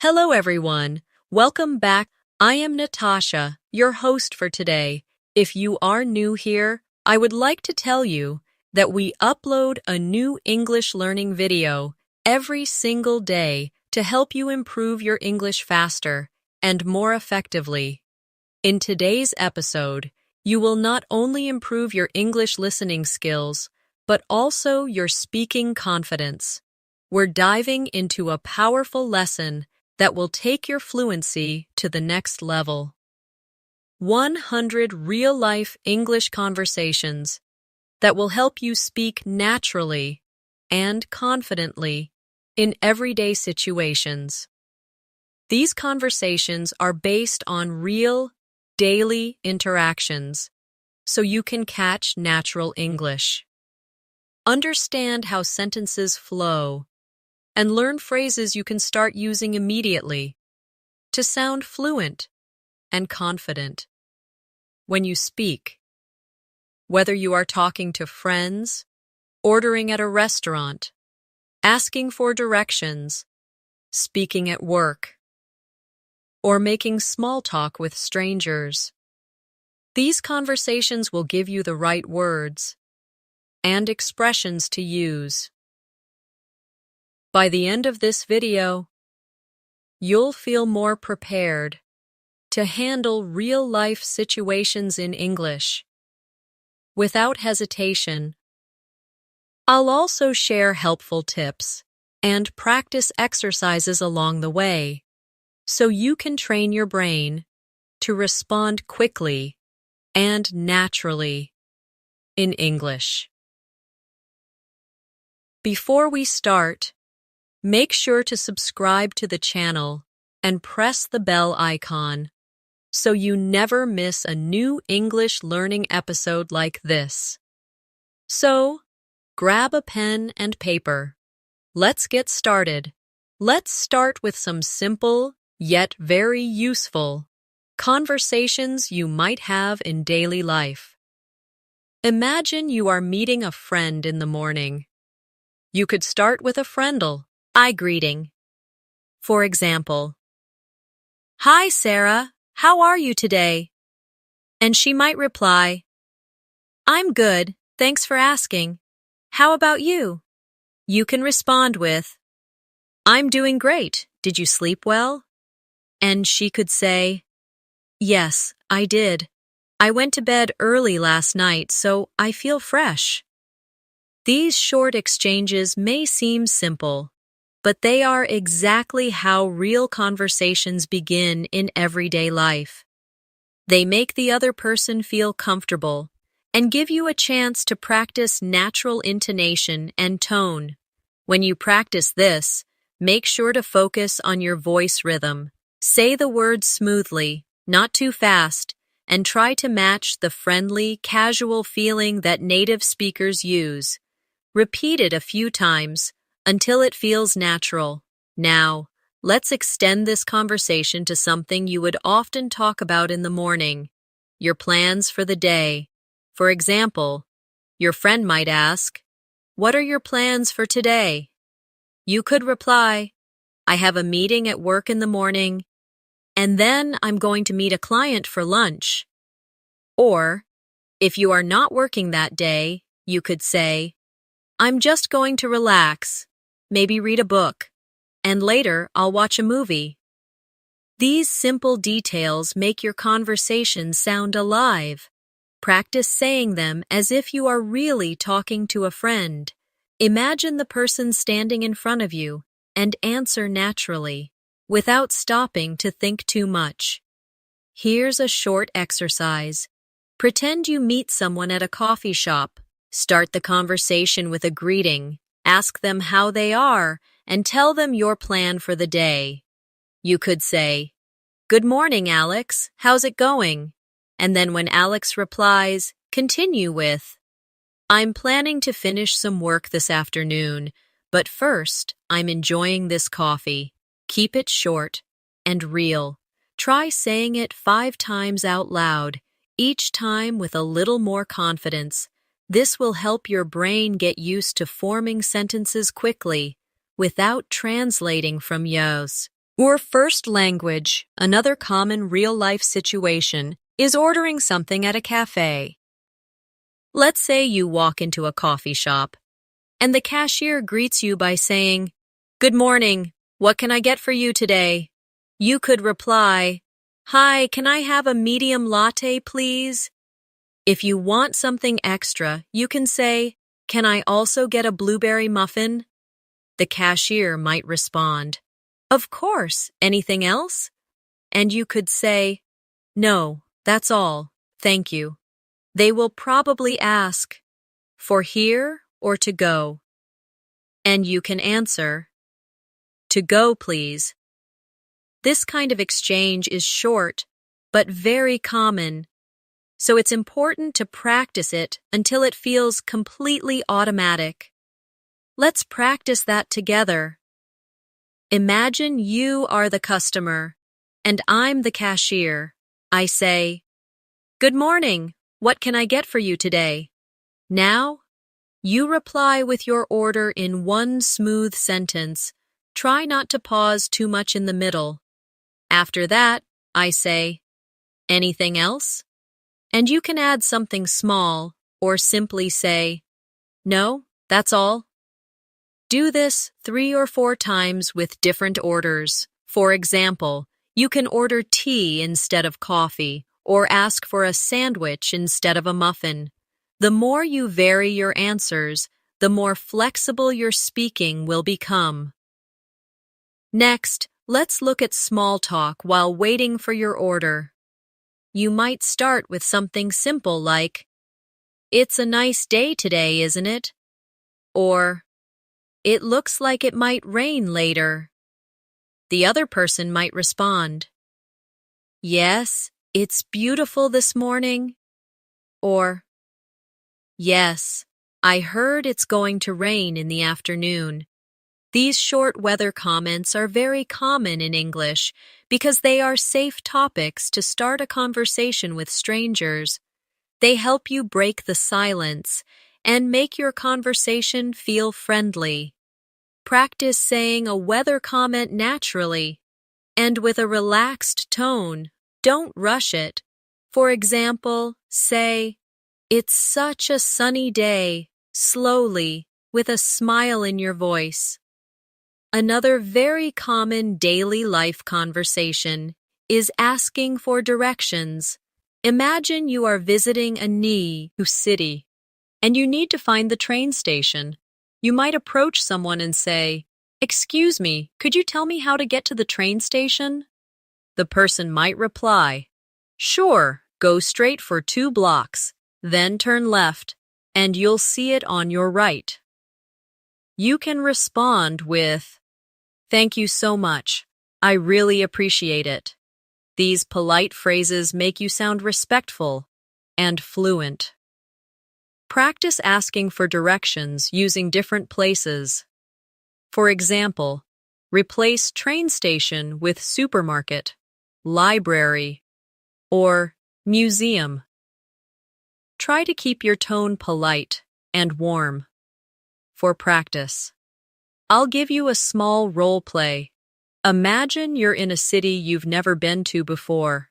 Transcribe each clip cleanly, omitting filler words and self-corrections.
Hello, everyone. Welcome back. I am Natasha, your host for today. If you are new here, I would like to tell you that we upload a new English learning video every single day to help you improve your English faster and more effectively. In today's episode, you will not only improve your English listening skills, but also your speaking confidence. We're diving into a powerful lesson that will take your fluency to the next level. 100 real-life English conversations that will help you speak naturally and confidently in everyday situations. These conversations are based on real, daily interactions, so you can catch natural English. Understand how sentences flow and learn phrases you can start using immediately to sound fluent and confident when you speak. Whether you are talking to friends, ordering at a restaurant, asking for directions, speaking at work, or making small talk with strangers, these conversations will give you the right words and expressions to use. By the end of this video, you'll feel more prepared to handle real-life situations in English without hesitation. I'll also share helpful tips and practice exercises along the way, so you can train your brain to respond quickly and naturally in English. Before we start, make sure to subscribe to the channel and press the bell icon so you never miss a new English learning episode like this. So, grab a pen and paper. Let's get started. Let's start with some simple, yet very useful, conversations you might have in daily life. Imagine you are meeting a friend in the morning. You could start with a friendly I greeting. For example, "Hi, Sarah, how are you today?" And she might reply, "I'm good, thanks for asking. How about you?" You can respond with, "I'm doing great, did you sleep well?" And she could say, "Yes, I did. I went to bed early last night, so I feel fresh." These short exchanges may seem simple, but they are exactly how real conversations begin in everyday life. They make the other person feel comfortable and give you a chance to practice natural intonation and tone. When you practice this, make sure to focus on your voice rhythm. Say the words smoothly, not too fast, and try to match the friendly, casual feeling that native speakers use. Repeat it a few times until it feels natural. Now, let's extend this conversation to something you would often talk about in the morning, your plans for the day. For example, your friend might ask, "What are your plans for today?" You could reply, "I have a meeting at work in the morning, and then I'm going to meet a client for lunch." Or, if you are not working that day, you could say, "I'm just going to relax, maybe read a book, and later I'll watch a movie." These simple details make your conversation sound alive. Practice saying them as if you are really talking to a friend. Imagine the person standing in front of you and answer naturally, without stopping to think too much. Here's a short exercise. Pretend you meet someone at a coffee shop. Start the conversation with a greeting. Ask them how they are, and tell them your plan for the day. You could say, "Good morning, Alex. How's it going?" And then when Alex replies, continue with, "I'm planning to finish some work this afternoon, but first, I'm enjoying this coffee." Keep it short and real. Try saying it 5 times out loud, each time with a little more confidence. This will help your brain get used to forming sentences quickly without translating from yours. Or first language, another common real-life situation, is ordering something at a cafe. Let's say you walk into a coffee shop, and the cashier greets you by saying, "Good morning, what can I get for you today?" You could reply, "Hi, can I have a medium latte, please?" If you want something extra, you can say, "Can I also get a blueberry muffin?" The cashier might respond, "Of course, anything else?" And you could say, "No, that's all, thank you." They will probably ask, "For here or to go?" And you can answer, "To go, please." This kind of exchange is short, but very common, so it's important to practice it until it feels completely automatic. Let's practice that together. Imagine you are the customer, and I'm the cashier. I say, "Good morning, what can I get for you today?" Now, you reply with your order in one smooth sentence. Try not to pause too much in the middle. After that, I say, "Anything else?" And you can add something small or simply say, "No, that's all." Do this 3 or 4 times with different orders. For example, you can order tea instead of coffee or ask for a sandwich instead of a muffin. The more you vary your answers, the more flexible your speaking will become. Next, let's look at small talk while waiting for your order. You might start with something simple like, "It's a nice day today, isn't it?" Or, "It looks like it might rain later." The other person might respond, "Yes, it's beautiful this morning." Or, "Yes, I heard it's going to rain in the afternoon." These short weather comments are very common in English because they are safe topics to start a conversation with strangers. They help you break the silence and make your conversation feel friendly. Practice saying a weather comment naturally and with a relaxed tone. Don't rush it. For example, say, "It's such a sunny day," slowly, with a smile in your voice. Another very common daily life conversation is asking for directions. Imagine you are visiting a new city and you need to find the train station. You might approach someone and say, "Excuse me, could you tell me how to get to the train station?" The person might reply, "Sure, go straight for 2 blocks, then turn left, and you'll see it on your right." You can respond with, "Thank you so much. I really appreciate it." These polite phrases make you sound respectful and fluent. Practice asking for directions using different places. For example, replace train station with supermarket, library, or museum. Try to keep your tone polite and warm. For practice, I'll give you a small role play. Imagine you're in a city you've never been to before.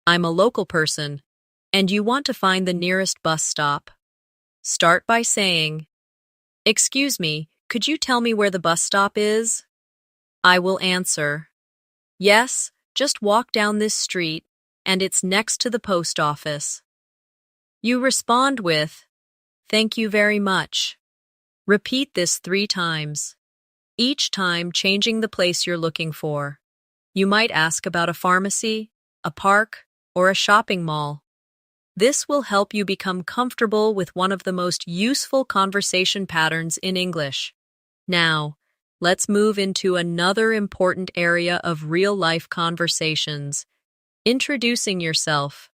I'm a local person, and you want to find the nearest bus stop. Start by saying, "Excuse me, could you tell me where the bus stop is?" I will answer, "Yes, just walk down this street, and it's next to the post office." You respond with, "Thank you very much." Repeat this 3 times, each time changing the place you're looking for. You might ask about a pharmacy, a park, or a shopping mall. This will help you become comfortable with one of the most useful conversation patterns in English. Now, let's move into another important area of real-life conversations. Introducing yourself.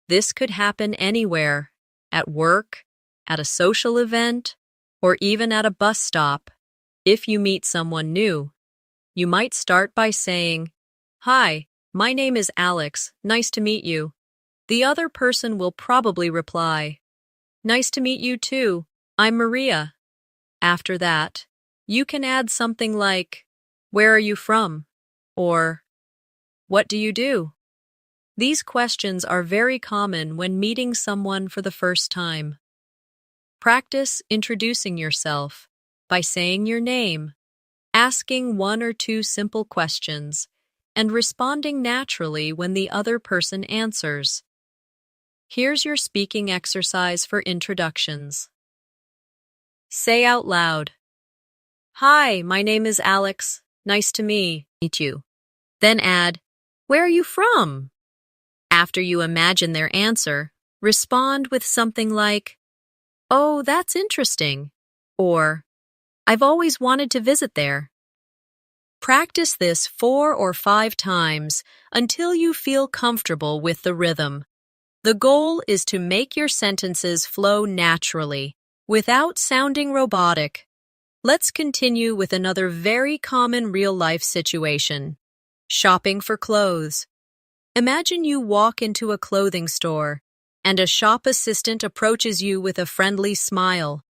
This could happen anywhere, at work, at a social event, or even at a bus stop. If you meet someone new, you might start by saying, "Hi, my name is Alex, nice to meet you." The other person will probably reply, "Nice to meet you too, I'm Maria." After that, you can add something like, "Where are you from?" Or, what do you do? These questions are very common when meeting someone for the first time. Practice introducing yourself by saying your name, asking one or two simple questions, and responding naturally when the other person answers. Here's your speaking exercise for introductions. Say out loud, "Hi, my name is Alex. Nice to meet you." Then add, "Where are you from?" After you imagine their answer, respond with something like, "Oh, that's interesting," or "I've always wanted to visit there." Practice this 4 or 5 times until you feel comfortable with the rhythm. The goal is to make your sentences flow naturally, without sounding robotic. Let's continue with another very common real-life situation. Shopping for clothes. Imagine you walk into a clothing store, and a shop assistant approaches you with a friendly smile.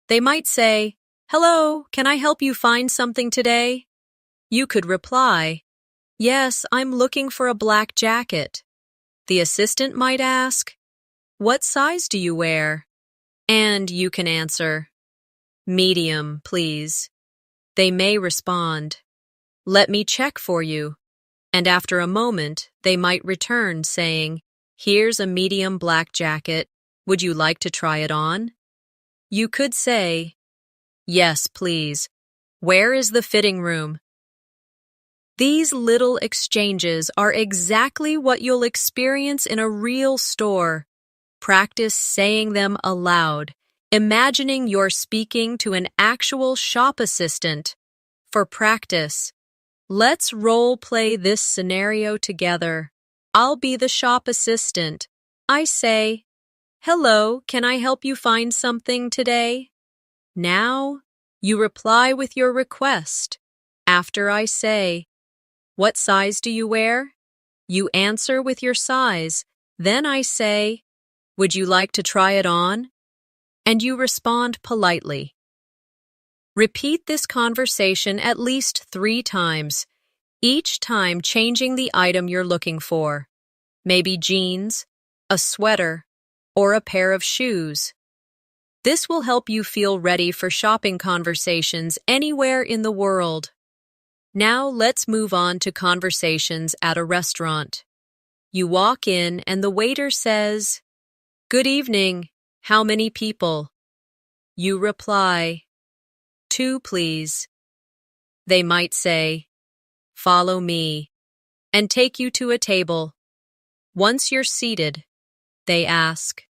They might say, "Hello, can I help you find something today?" You could reply, "Yes, I'm looking for a black jacket." The assistant might ask, "What size do you wear?" And you can answer, "Medium, please." They may respond, "Let me check for you." And after a moment, they might return saying, "Here's a medium black jacket. Would you like to try it on?" You could say, "Yes, please. Where is the fitting room?" These little exchanges are exactly what you'll experience in a real store. Practice saying them aloud, imagining you're speaking to an actual shop assistant. For practice, let's role-play this scenario together. I'll be the shop assistant. I say, "Hello, can I help you find something today?" Now, you reply with your request. After I say, "What size do you wear?" You answer with your size. Then I say, "Would you like to try it on?" And you respond politely. Repeat this conversation at least 3 times, each time changing the item you're looking for. Maybe jeans, a sweater, or a pair of shoes. This will help you feel ready for shopping conversations anywhere in the world. Now let's move on to conversations at a restaurant. You walk in and the waiter says, "Good evening. How many people?" You reply, "2, please." They might say, "Follow me," and take you to a table. Once you're seated, they ask,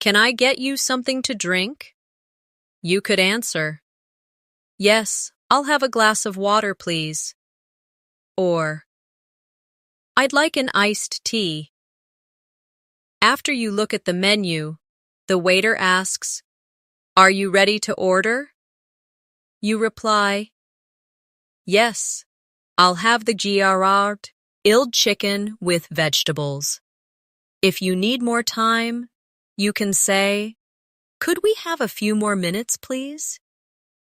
"Can I get you something to drink?" You could answer, "Yes, I'll have a glass of water, please." Or, "I'd like an iced tea." After you look at the menu, the waiter asks, "Are you ready to order?" You reply, "Yes, I'll have the grilled chicken with vegetables." If you need more time, you can say, "Could we have a few more minutes, please?"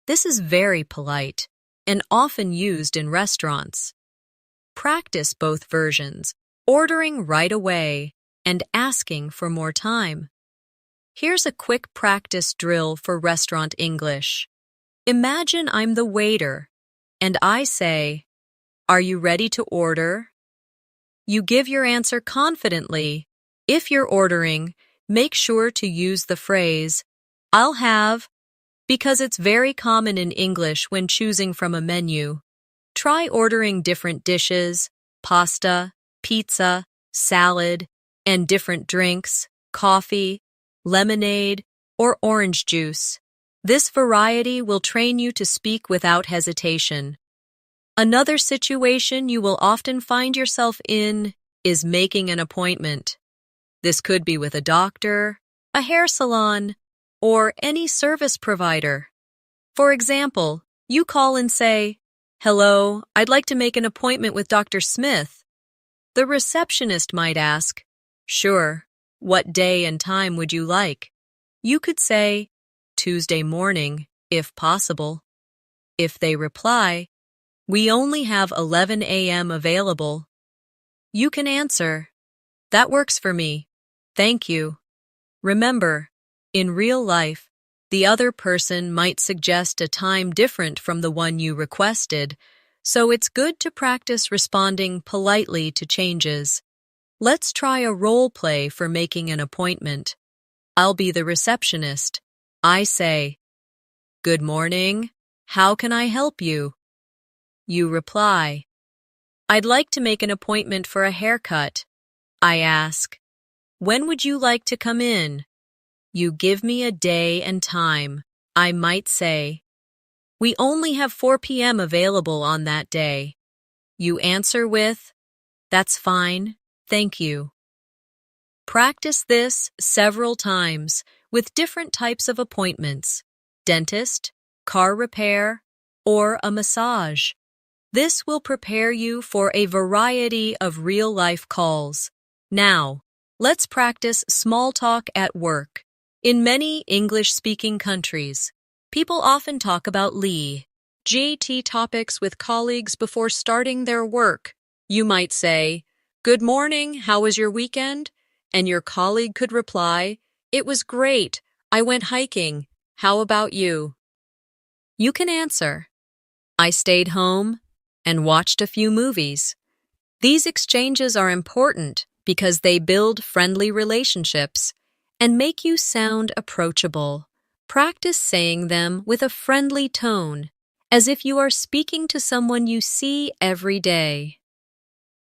This is very polite and often used in restaurants. Practice both versions, ordering right away and asking for more time. Here's a quick practice drill for restaurant English. Imagine I'm the waiter, and I say, "Are you ready to order?" You give your answer confidently. If you're ordering, make sure to use the phrase, "I'll have," because it's very common in English when choosing from a menu. Try ordering different dishes, pasta, pizza, salad, and different drinks, coffee, lemonade, or orange juice. This variety will train you to speak without hesitation. Another situation you will often find yourself in is making an appointment. This could be with a doctor, a hair salon, or any service provider. For example, you call and say, "Hello, I'd like to make an appointment with Dr. Smith." The receptionist might ask, "Sure, what day and time would you like?" You could say, "Tuesday morning, if possible." If they reply, We only have 11 a.m. available. You can answer, "That works for me. Thank you." Remember, in real life, the other person might suggest a time different from the one you requested, so it's good to practice responding politely to changes. Let's try a role play for making an appointment. I'll be the receptionist. I say, "Good morning. How can I help you?" You reply, "I'd like to make an appointment for a haircut." I ask, "When would you like to come in?" You give me a day and time. I might say, "We only have 4 p.m. available on that day." You answer with, "That's fine. Thank you." Practice this several times with different types of appointments: dentist, car repair, or a massage. This will prepare you for a variety of real-life calls. Now, let's practice small talk at work. In many English-speaking countries, people often talk about GT topics with colleagues before starting their work. You might say, "Good morning, how was your weekend?" And your colleague could reply, "It was great. I went hiking. How about you?" You can answer, "I stayed home and watched a few movies." These exchanges are important because they build friendly relationships and make you sound approachable. Practice saying them with a friendly tone, as if you are speaking to someone you see every day.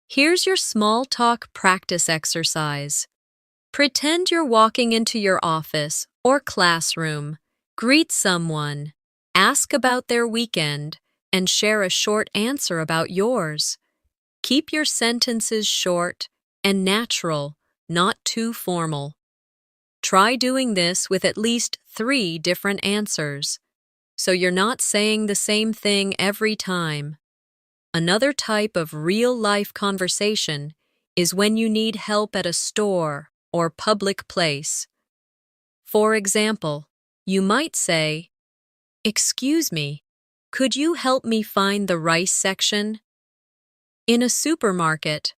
Here's your small talk practice exercise. Pretend you're walking into your office or classroom. Greet someone, ask about their weekend, and share a short answer about yours. Keep your sentences short and natural, not too formal. Try doing this with at least 3 different answers, so you're not saying the same thing every time. Another type of real-life conversation is when you need help at a store or public place. For example, you might say, "Excuse me, could you help me find the rice section?" In a supermarket,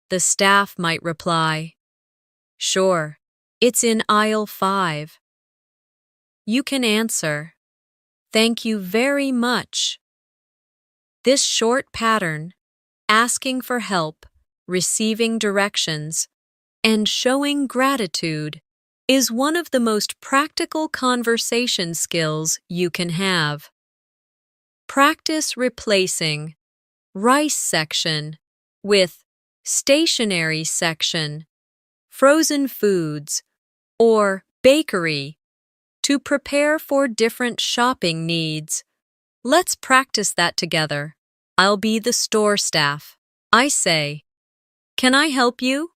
the staff might reply, "Sure, it's in aisle 5. You can answer, "Thank you very much." This short pattern, asking for help, receiving directions, and showing gratitude, is one of the most practical conversation skills you can have. Practice replacing rice section with stationery section, frozen foods, or bakery to prepare for different shopping needs. Let's practice that together. I'll be the store staff. I say, "Can I help you?"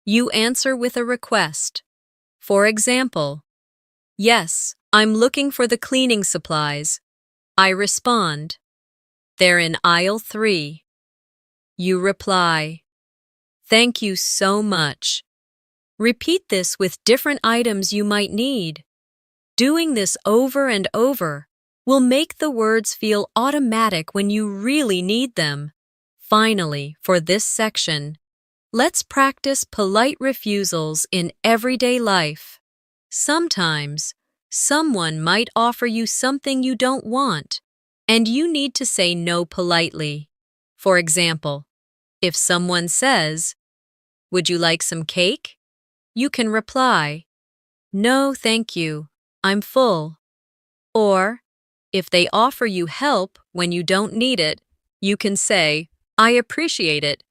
You answer with a request. For example, "Yes, I'm looking for the cleaning supplies." I respond, "They're in aisle 3. You reply, "Thank you so much." Repeat this with different items you might need. Doing this over and over will make the words feel automatic when you really need them. Finally, for this section, let's practice polite refusals in everyday life. Sometimes, someone might offer you something you don't want, and you need to say no politely. For example, if someone says, "Would you like some cake?" you can reply, "No, thank you. I'm full." Or, if they offer you help when you don't need it, you can say, "I appreciate it."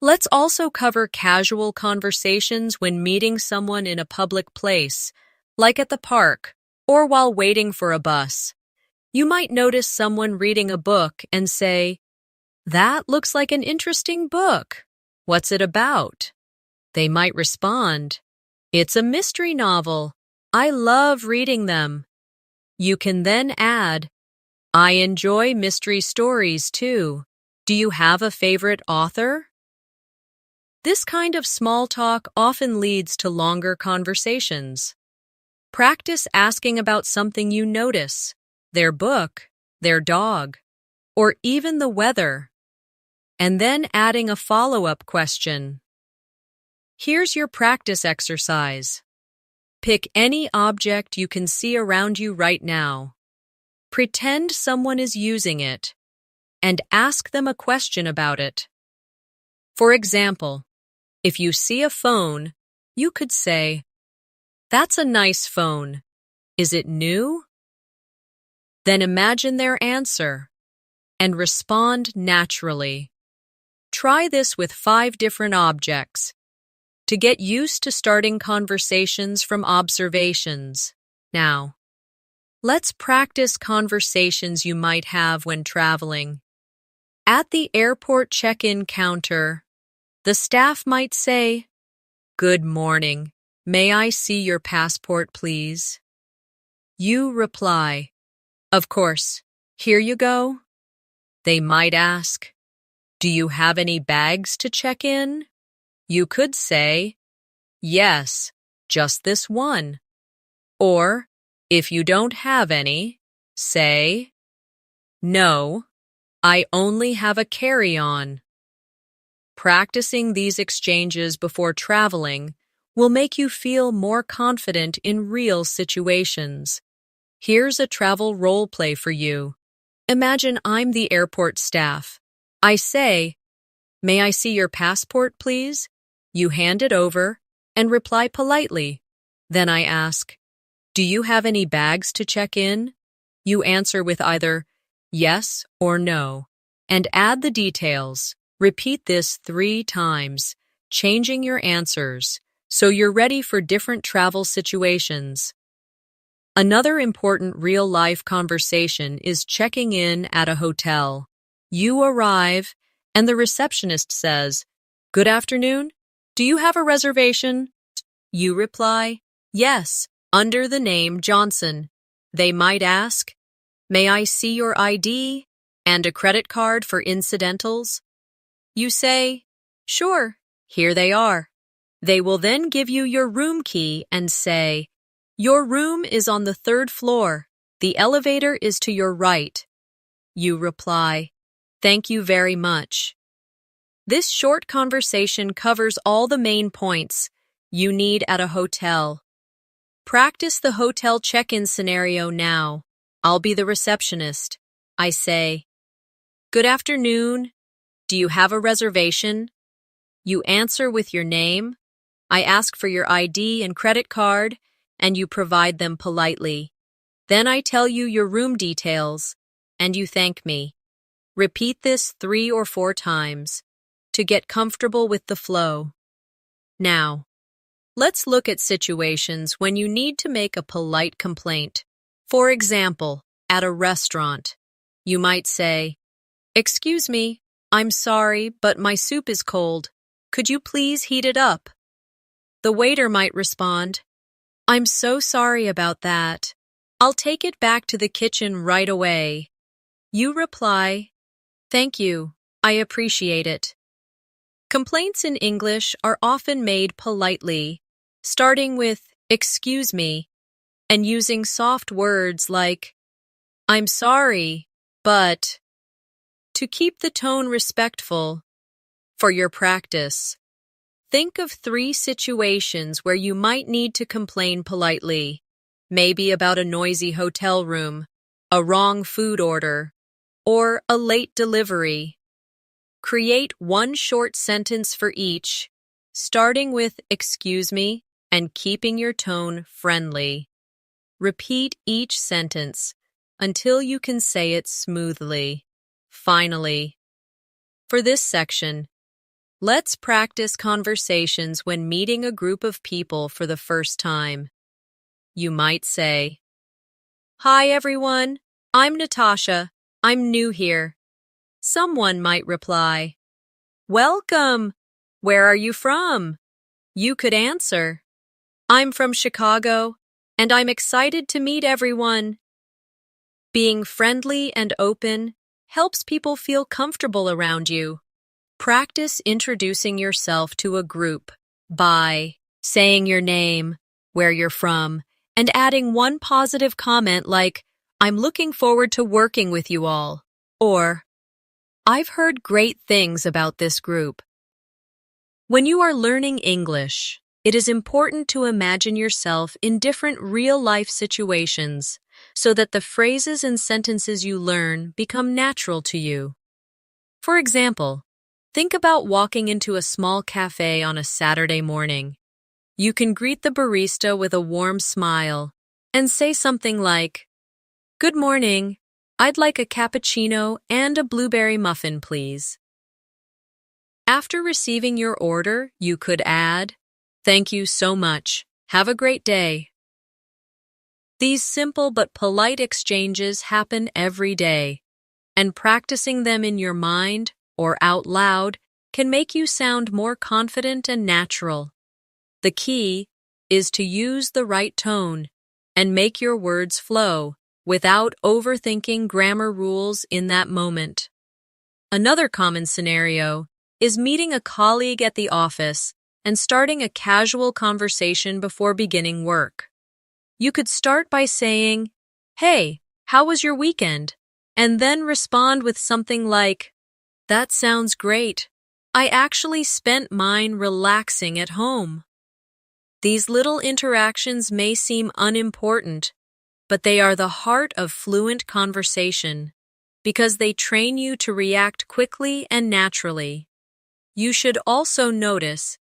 Let's also cover casual conversations when meeting someone in a public place, like at the park or while waiting for a bus. You might notice someone reading a book and say, "That looks like an interesting book. What's it about?" They might respond, "It's a mystery novel. I love reading them." You can then add, "I enjoy mystery stories too. Do you have a favorite author?" This kind of small talk often leads to longer conversations. Practice asking about something you notice: their book, their dog, or even the weather, and then adding a follow-up question. Here's your practice exercise. Pick any object you can see around you right now. Pretend someone is using it, and ask them a question about it. For example, if you see a phone, you could say, "That's a nice phone. Is it new?" Then imagine their answer and respond naturally. Try this with 5 different objects to get used to starting conversations from observations. Now, let's practice conversations you might have when traveling. At the airport check-in counter, the staff might say, "Good morning. May I see your passport, please?" You reply, "Of course. Here you go." They might ask, "Do you have any bags to check in?" You could say, "Yes, just this one." Or, if you don't have any, say, "No, I only have a carry-on." Practicing these exchanges before traveling will make you feel more confident in real situations. Here's a travel role play for you. Imagine I'm the airport staff. I say, "May I see your passport, please?" You hand it over and reply politely. Then I ask, "Do you have any bags to check in?" You answer with either yes or no, and add the details. Repeat this 3 times, changing your answers, so you're ready for different travel situations. Another important real-life conversation is checking in at a hotel. You arrive, and the receptionist says, "Good afternoon. Do you have a reservation?" You reply, "Yes, under the name Johnson." They might ask, "May I see your ID and a credit card for incidentals?" You say, "Sure, here they are." They will then give you your room key and say, "Your room is on the 3rd floor. The elevator is to your right." You reply, "Thank you very much." This short conversation covers all the main points you need at a hotel. Practice the hotel check-in scenario now. I'll be the receptionist. I say, "Good afternoon. Do you have a reservation?" You answer with your name. I ask for your ID and credit card, and you provide them politely. Then I tell you your room details, and you thank me. Repeat this 3 or 4 times to get comfortable with the flow. Now, let's look at situations when you need to make a polite complaint. For example, at a restaurant, you might say, "Excuse me, I'm sorry, but my soup is cold. Could you please heat it up?" The waiter might respond, "I'm so sorry about that. I'll take it back to the kitchen right away." You reply, "Thank you, I appreciate it." Complaints in English are often made politely, starting with "excuse me" and using soft words like "I'm sorry, but" to keep the tone respectful. For your practice, think of 3 situations where you might need to complain politely, maybe about a noisy hotel room, a wrong food order, or a late delivery. Create 1 short sentence for each, starting with "excuse me" and keeping your tone friendly. Repeat each sentence until you can say it smoothly. Finally, for this section, let's practice conversations when meeting a group of people for the first time. You might say, "Hi everyone, I'm Natasha. I'm new here." Someone might reply, "Welcome. Where are you from?" You could answer, "I'm from Chicago, and I'm excited to meet everyone." Being friendly and open helps people feel comfortable around you. Practice introducing yourself to a group by saying your name, where you're from, and adding 1 positive comment like, "I'm looking forward to working with you all," or I've heard great things about this group. When you are learning English, it is important to imagine yourself in different real-life situations so that the phrases and sentences you learn become natural to you. For example, think about walking into a small cafe on a Saturday morning. You can greet the barista with a warm smile and say something like, "Good morning. I'd like a cappuccino and a blueberry muffin, please." After receiving your order, you could add, "Thank you so much. Have a great day." These simple but polite exchanges happen every day, and practicing them in your mind or out loud can make you sound more confident and natural. The key is to use the right tone and make your words flow without overthinking grammar rules in that moment. Another common scenario is meeting a colleague at the office and starting a casual conversation before beginning work. You could start by saying, "Hey, how was your weekend?" and then respond with something like, "That sounds great. I actually spent mine relaxing at home." These little interactions may seem unimportant, but they are the heart of fluent conversation because they train you to react quickly and naturally. You should also notice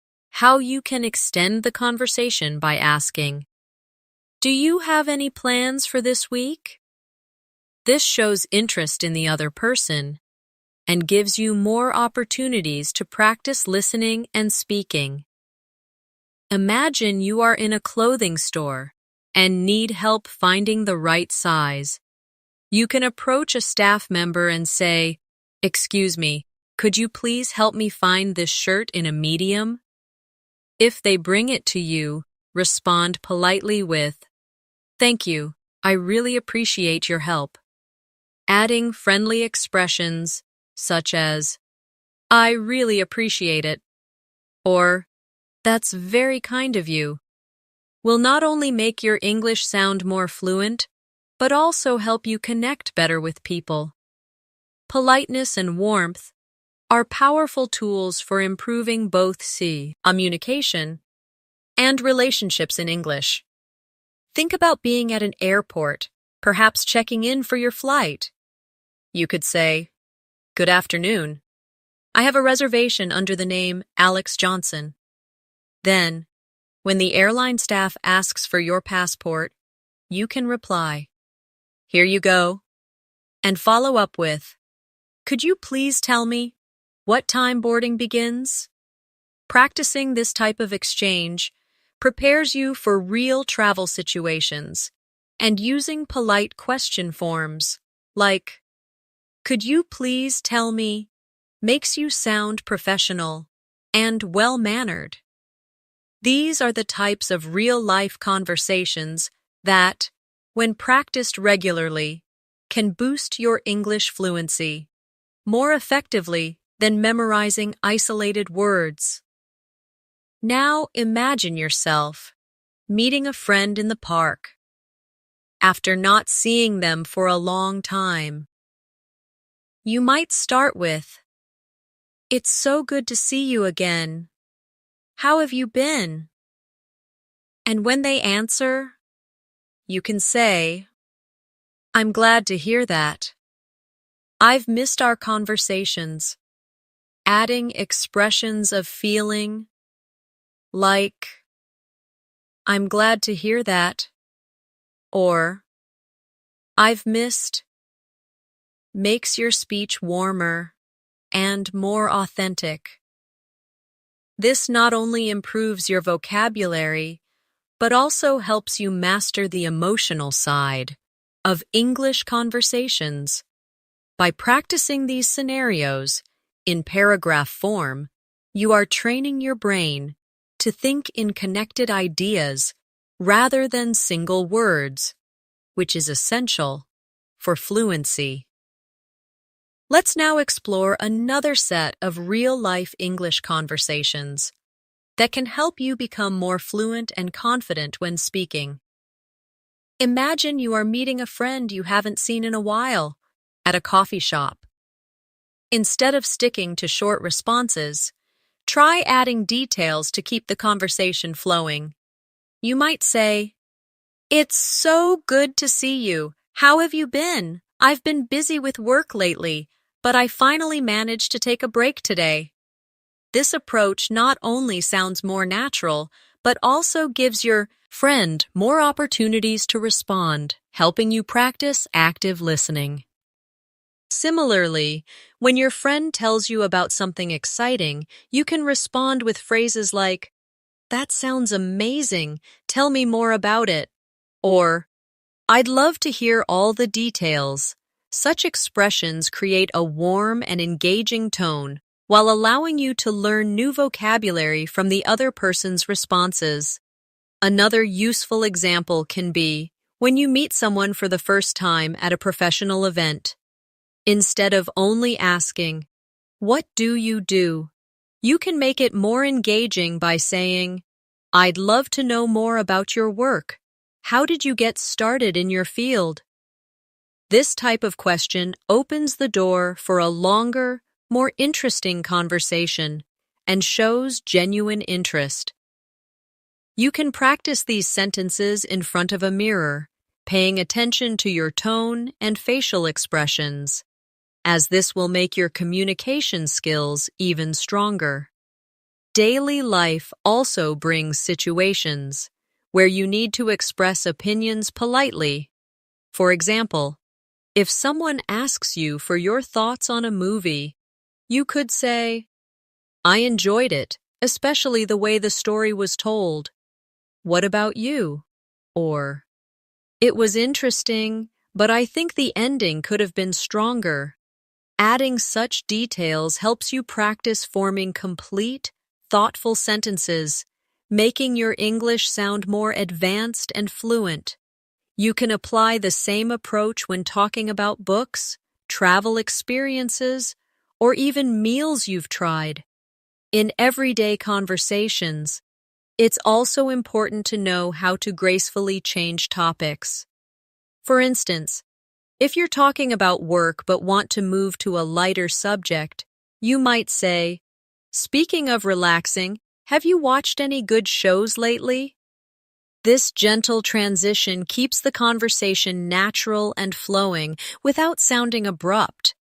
how you can extend the conversation by asking, "Do you have any plans for this week?" This shows interest in the other person and gives you more opportunities to practice listening and speaking. Imagine you are in a clothing store and need help finding the right size. You can approach a staff member and say, "Excuse me, could you please help me find this shirt in a medium?" If they bring it to you, respond politely with, "Thank you, I really appreciate your help." Adding friendly expressions such as, "I really appreciate it," or "That's very kind of you," will not only make your English sound more fluent, but also help you connect better with people. Politeness and warmth are powerful tools for improving both communication and relationships in English. Think about being at an airport, perhaps checking in for your flight. You could say, "Good afternoon. I have a reservation under the name Alex Johnson." Then, when the airline staff asks for your passport, you can reply, "Here you go," and follow up with, "Could you please tell me what time boarding begins?" Practicing this type of exchange prepares you for real travel situations, and using polite question forms, like, "Could you please tell me," makes you sound professional and well-mannered. These are the types of real-life conversations that, when practiced regularly, can boost your English fluency more effectively than memorizing isolated words. Now imagine yourself meeting a friend in the park after not seeing them for a long time. You might start with, "It's so good to see you again. How have you been?" And when they answer, you can say, "I'm glad to hear that. I've missed our conversations," adding expressions of feeling like, "I'm glad to hear that," or "I've missed," makes your speech warmer and more authentic. This not only improves your vocabulary, but also helps you master the emotional side of English conversations. By practicing these scenarios in paragraph form, you are training your brain to think in connected ideas rather than single words, which is essential for fluency. Let's now explore another set of real-life English conversations that can help you become more fluent and confident when speaking. Imagine you are meeting a friend you haven't seen in a while at a coffee shop. Instead of sticking to short responses, try adding details to keep the conversation flowing. You might say, "It's so good to see you. How have you been? I've been busy with work lately, but I finally managed to take a break today." This approach not only sounds more natural, but also gives your friend more opportunities to respond, helping you practice active listening. Similarly, when your friend tells you about something exciting, you can respond with phrases like, "That sounds amazing. Tell me more about it." Or, "I'd love to hear all the details." Such expressions create a warm and engaging tone while allowing you to learn new vocabulary from the other person's responses. Another useful example can be when you meet someone for the first time at a professional event. Instead of only asking, "What do you do?" you can make it more engaging by saying, "I'd love to know more about your work. How did you get started in your field?" This type of question opens the door for a longer, more interesting conversation and shows genuine interest. You can practice these sentences in front of a mirror, paying attention to your tone and facial expressions, as this will make your communication skills even stronger. Daily life also brings situations where you need to express opinions politely. For example, if someone asks you for your thoughts on a movie, you could say, "I enjoyed it, especially the way the story was told. What about you?" Or, "It was interesting, but I think the ending could have been stronger." Adding such details helps you practice forming complete, thoughtful sentences, making your English sound more advanced and fluent. You can apply the same approach when talking about books, travel experiences, or even meals you've tried. In everyday conversations, it's also important to know how to gracefully change topics. For instance, if you're talking about work but want to move to a lighter subject, you might say, "Speaking of relaxing, have you watched any good shows lately?" This gentle transition keeps the conversation natural and flowing without sounding abrupt.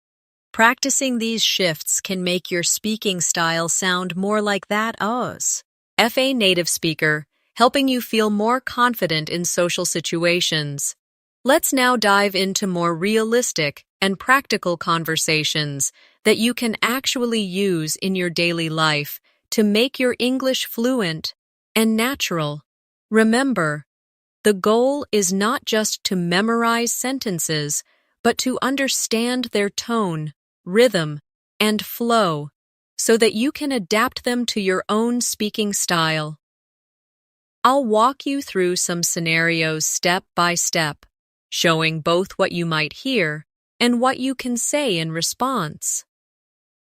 Practicing these shifts can make your speaking style sound more like that of a native speaker, helping you feel more confident in social situations. Let's now dive into more realistic and practical conversations that you can actually use in your daily life to make your English fluent and natural. Remember, the goal is not just to memorize sentences, but to understand their tone, rhythm, and flow so that you can adapt them to your own speaking style. I'll walk you through some scenarios step by step, showing both what you might hear and what you can say in response.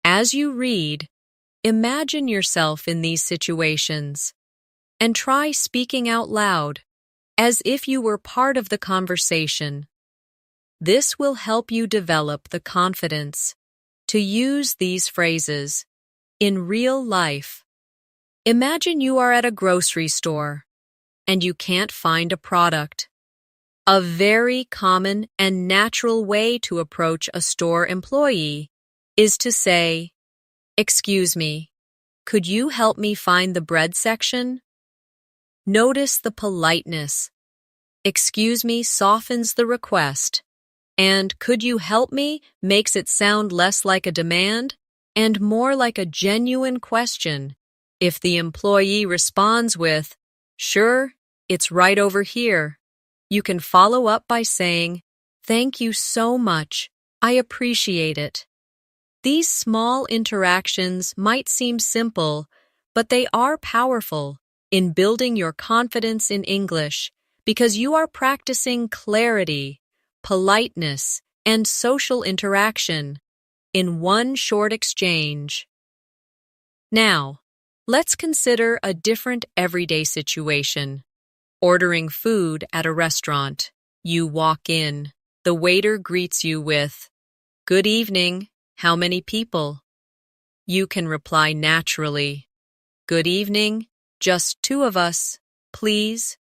As you read, imagine yourself in these situations and try speaking out loud as if you were part of the conversation. This will help you develop the confidence to use these phrases in real life. Imagine you are at a grocery store and you can't find a product. A very common and natural way to approach a store employee is to say, "Excuse me, could you help me find the bread section?" Notice the politeness. "Excuse me" softens the request, and "could you help me" makes it sound less like a demand and more like a genuine question. If the employee responds with, "Sure, it's right over here," you can follow up by saying, "Thank you so much. I appreciate it." These small interactions might seem simple, but they are powerful in building your confidence in English because you are practicing clarity, politeness, and social interaction in one short exchange. Now, let's consider a different everyday situation. Ordering food at a restaurant. You walk in. The waiter greets you with, "Good evening. How many people? You can reply naturally. Good evening, just two of us, please.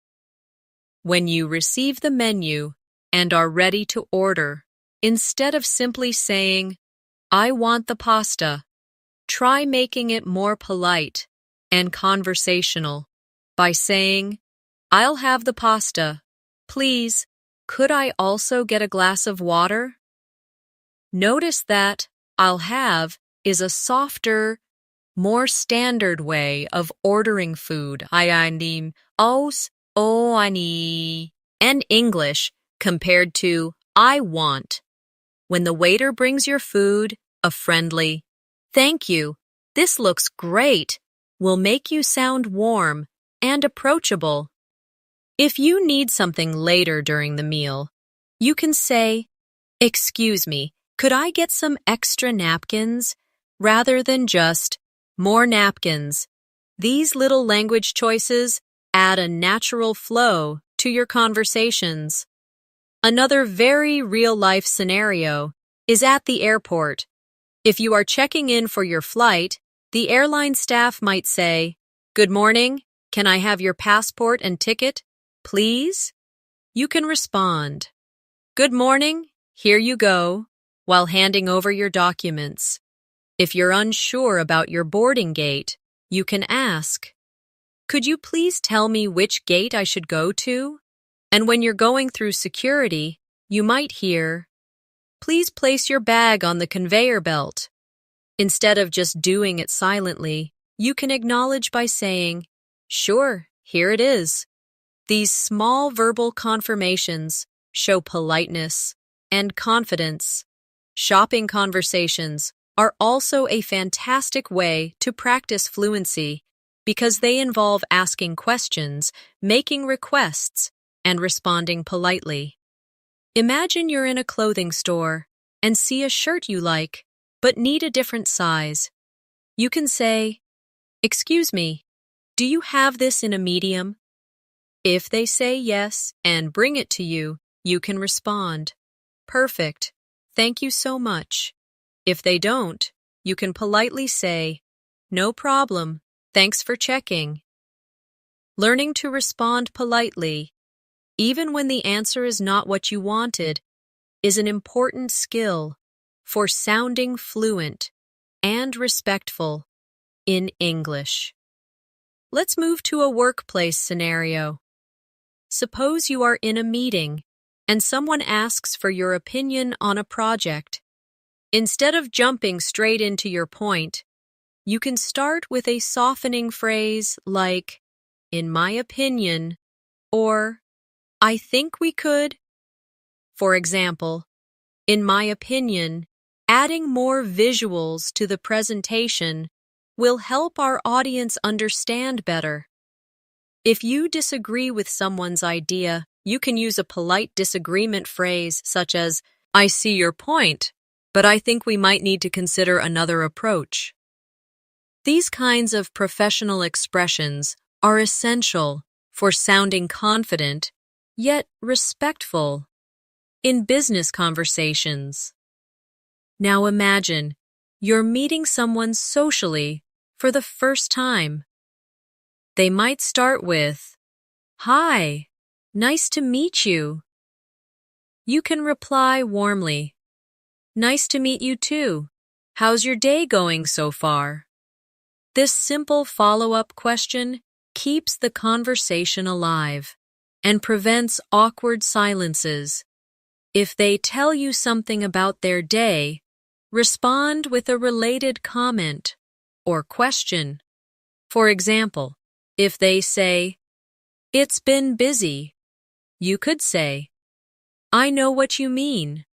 When you receive the menu and are ready to order, instead of simply saying, I want the pasta, try making it more polite and conversational by saying, I'll have the pasta. Please, could I also get a glass of water? Notice that I'll have is a softer, more standard way of ordering food. I need os, oh, I need, and English compared to I want. When the waiter brings your food, a friendly, thank you, this looks great, will make you sound warm and approachable. If you need something later during the meal, you can say, excuse me, could I get some extra napkins? Rather than just, more napkins. These little language choices add a natural flow to your conversations. Another very real-life scenario is at the airport. If you are checking in for your flight, the airline staff might say, Good morning, can I have your passport and ticket, please? You can respond, Good morning, here you go, while handing over your documents. If you're unsure about your boarding gate, you can ask, Could you please tell me which gate I should go to? And when you're going through security, you might hear, Please place your bag on the conveyor belt. Instead of just doing it silently, you can acknowledge by saying, Sure, here it is. These small verbal confirmations show politeness and confidence. Shopping conversations are also a fantastic way to practice fluency because they involve asking questions, making requests, and responding politely. Imagine you're in a clothing store and see a shirt you like, but need a different size. You can say, Excuse me, do you have this in a medium? If they say yes and bring it to you, you can respond, Perfect, thank you so much. If they don't, you can politely say, No problem, thanks for checking. Learning to respond politely, even when the answer is not what you wanted, is an important skill for sounding fluent and respectful in English. Let's move to a workplace scenario. Suppose you are in a meeting and someone asks for your opinion on a project. Instead of jumping straight into your point, you can start with a softening phrase like, in my opinion, or I think we could. For example, in my opinion, adding more visuals to the presentation will help our audience understand better. If you disagree with someone's idea, you can use a polite disagreement phrase such as, I see your point, but I think we might need to consider another approach. These kinds of professional expressions are essential for sounding confident, yet respectful, in business conversations. Now imagine you're meeting someone socially for the first time. They might start with, Hi, nice to meet you. You can reply warmly, Nice to meet you too. How's your day going so far? This simple follow-up question keeps the conversation alive and prevents awkward silences. If they tell you something about their day, respond with a related comment or question. For example, if they say, It's been busy, you could say, I know what you mean.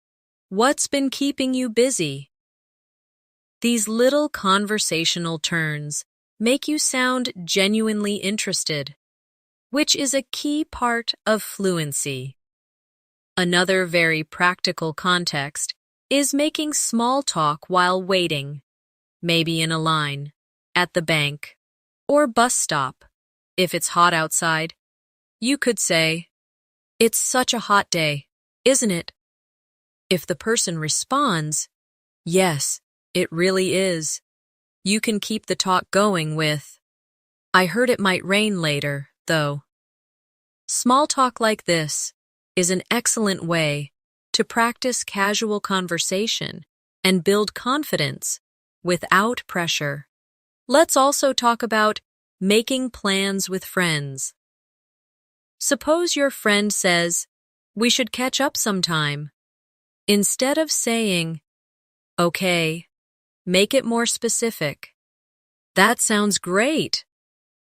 What's been keeping you busy? These little conversational turns make you sound genuinely interested, which is a key part of fluency. Another very practical context is making small talk while waiting, maybe in a line, at the bank, or bus stop. If it's hot outside, you could say, It's such a hot day, isn't it? If the person responds, Yes, It really is. You can keep the talk going with, I heard it might rain later, though. Small talk like this is an excellent way to practice casual conversation and build confidence without pressure. Let's also talk about making plans with friends. Suppose your friend says, we should catch up sometime. Instead of saying, okay, make it more specific. That sounds great.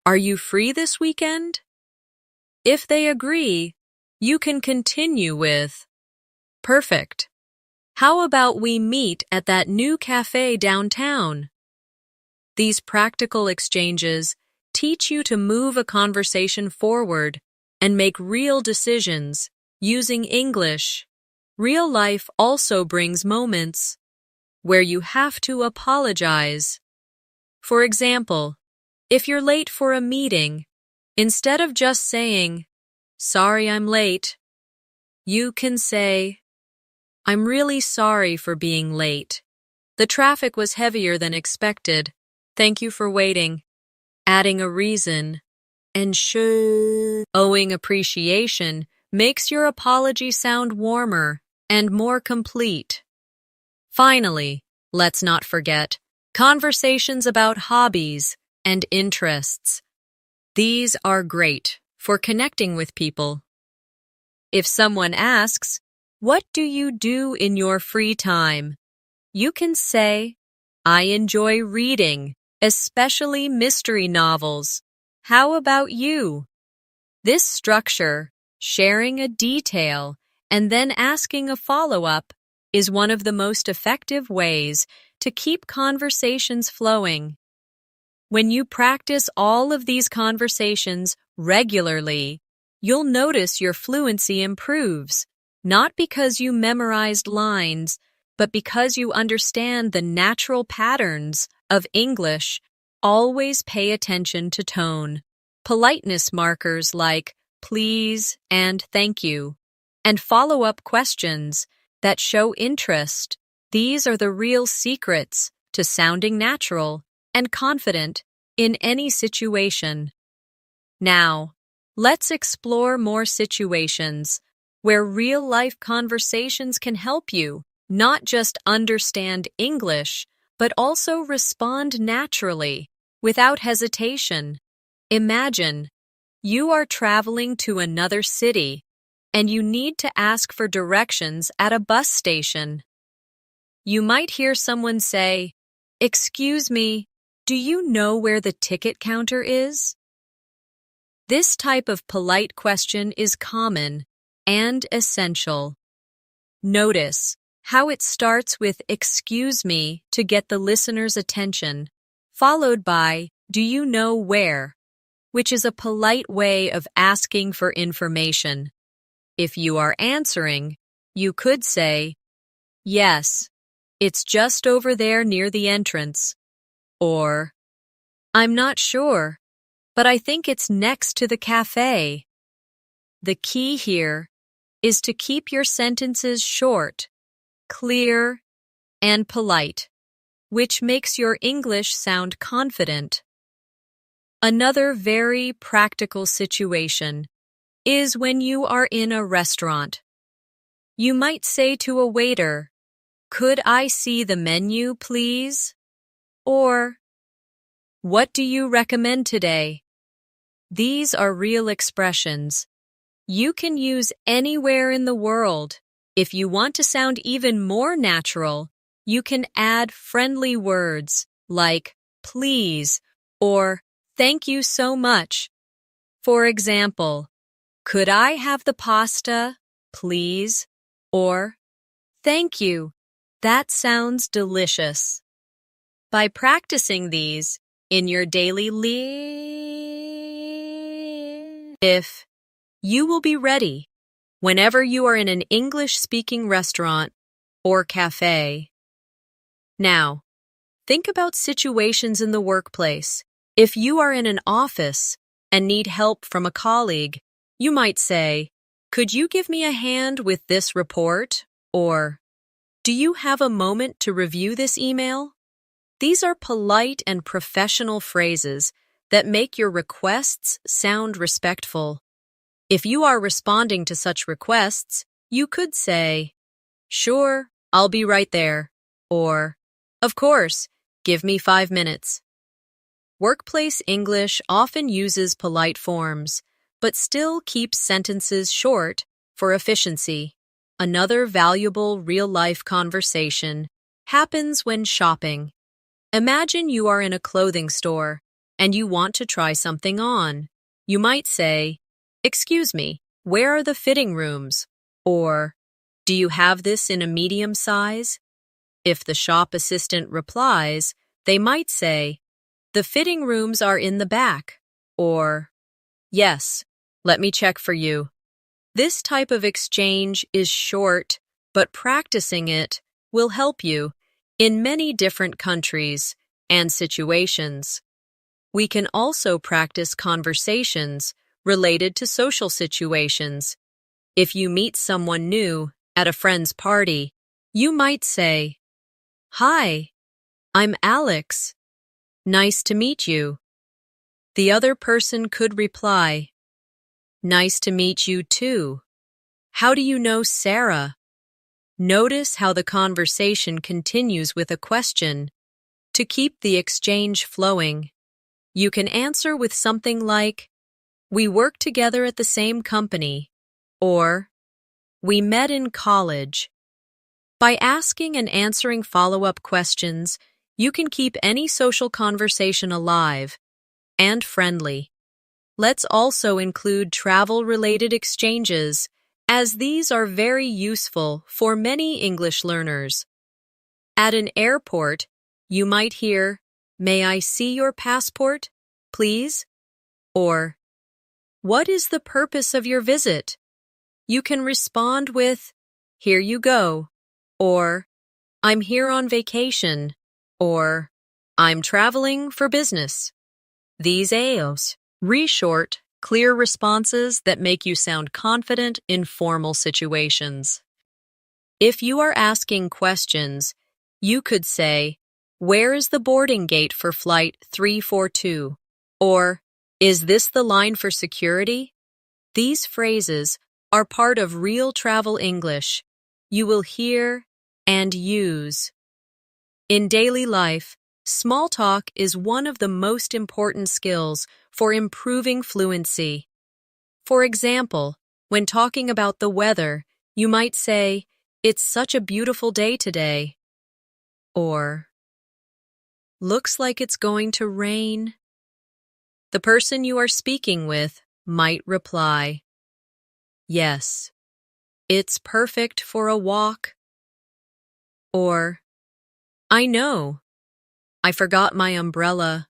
Are you free this weekend? If they agree, you can continue with, perfect. How about we meet at that new cafe downtown? These practical exchanges teach you to move a conversation forward and make real decisions using English. Real life also brings moments where you have to apologize. For example, if you're late for a meeting, instead of just saying, sorry I'm late, you can say, I'm really sorry for being late. The traffic was heavier than expected. Thank you for waiting. Adding a reason and showing appreciation makes your apology sound warmer and more complete. Finally, let's not forget conversations about hobbies and interests. These are great for connecting with people. If someone asks, what do you do in your free time? You can say, I enjoy reading, especially mystery novels. How about you? This structure, sharing a detail, and then asking a follow-up, is one of the most effective ways to keep conversations flowing. When you practice all of these conversations regularly, you'll notice your fluency improves, not because you memorized lines, but because you understand the natural patterns of English. Always pay attention to tone. Politeness markers like please and thank you, and follow-up questions that show interest. These are the real secrets to sounding natural and confident in any situation. Now, let's explore more situations where real-life conversations can help you not just understand English, but also respond naturally, without hesitation. Imagine you are traveling to another city and you need to ask for directions at a bus station. You might hear someone say, excuse me, do you know where the ticket counter is? This type of polite question is common and essential. Notice how it starts with excuse me to get the listener's attention, followed by do you know where, which is a polite way of asking for information. If you are answering, you could say, yes, it's just over there near the entrance, or I'm not sure, but I think it's next to the cafe. The key here is to keep your sentences short, clear, and polite, which makes your English sound confident. Another very practical situation is when you are in a restaurant. You might say to a waiter, could I see the menu, please? Or, what do you recommend today? These are real expressions you can use anywhere in the world. If you want to sound even more natural, you can add friendly words like please or thank you so much. For example, could I have the pasta, please? Or thank you, that sounds delicious. By practicing these in your daily life, you will be ready whenever you are in an English-speaking restaurant or cafe. Now, think about situations in the workplace. If you are in an office and need help from a colleague, you might say, could you give me a hand with this report? Or, do you have a moment to review this email? These are polite and professional phrases that make your requests sound respectful. If you are responding to such requests, you could say, "Sure, I'll be right there," or, "Of course, give me 5 minutes." Workplace English often uses polite forms, but still keeps sentences short for efficiency. Another valuable real-life conversation happens when shopping. Imagine you are in a clothing store and you want to try something on. You might say, "Excuse me, where are the fitting rooms?" Or, "Do you have this in a medium size?" If the shop assistant replies, they might say, "The fitting rooms are in the back," or, "Yes, let me check for you." This type of exchange is short, but practicing it will help you in many different countries and situations. We can also practice conversations related to social situations. If you meet someone new at a friend's party, you might say, "Hi, I'm Alex. Nice to meet you." The other person could reply, "Nice to meet you too. How do you know Sarah?" Notice how the conversation continues with a question. To keep the exchange flowing, you can answer with something like, "We work together at the same company," or "We met in college." By asking and answering follow-up questions, you can keep any social conversation alive and friendly. Let's also include travel-related exchanges, as these are very useful for many English learners. At an airport, you might hear, "May I see your passport, please?" Or, "What is the purpose of your visit?" You can respond with, "Here you go," or, "I'm here on vacation," or, "I'm traveling for business." These AOs re-short, clear responses that make you sound confident in formal situations. If you are asking questions, you could say, "Where is the boarding gate for flight 342?" Or, "Is this the line for security?" These phrases are part of real travel English you will hear and use. In daily life, small talk is one of the most important skills for improving fluency. For example, when talking about the weather, you might say, "It's such a beautiful day today." Or, "Looks like it's going to rain." The person you are speaking with might reply, "Yes, it's perfect for a walk." Or, "I know, I forgot my umbrella."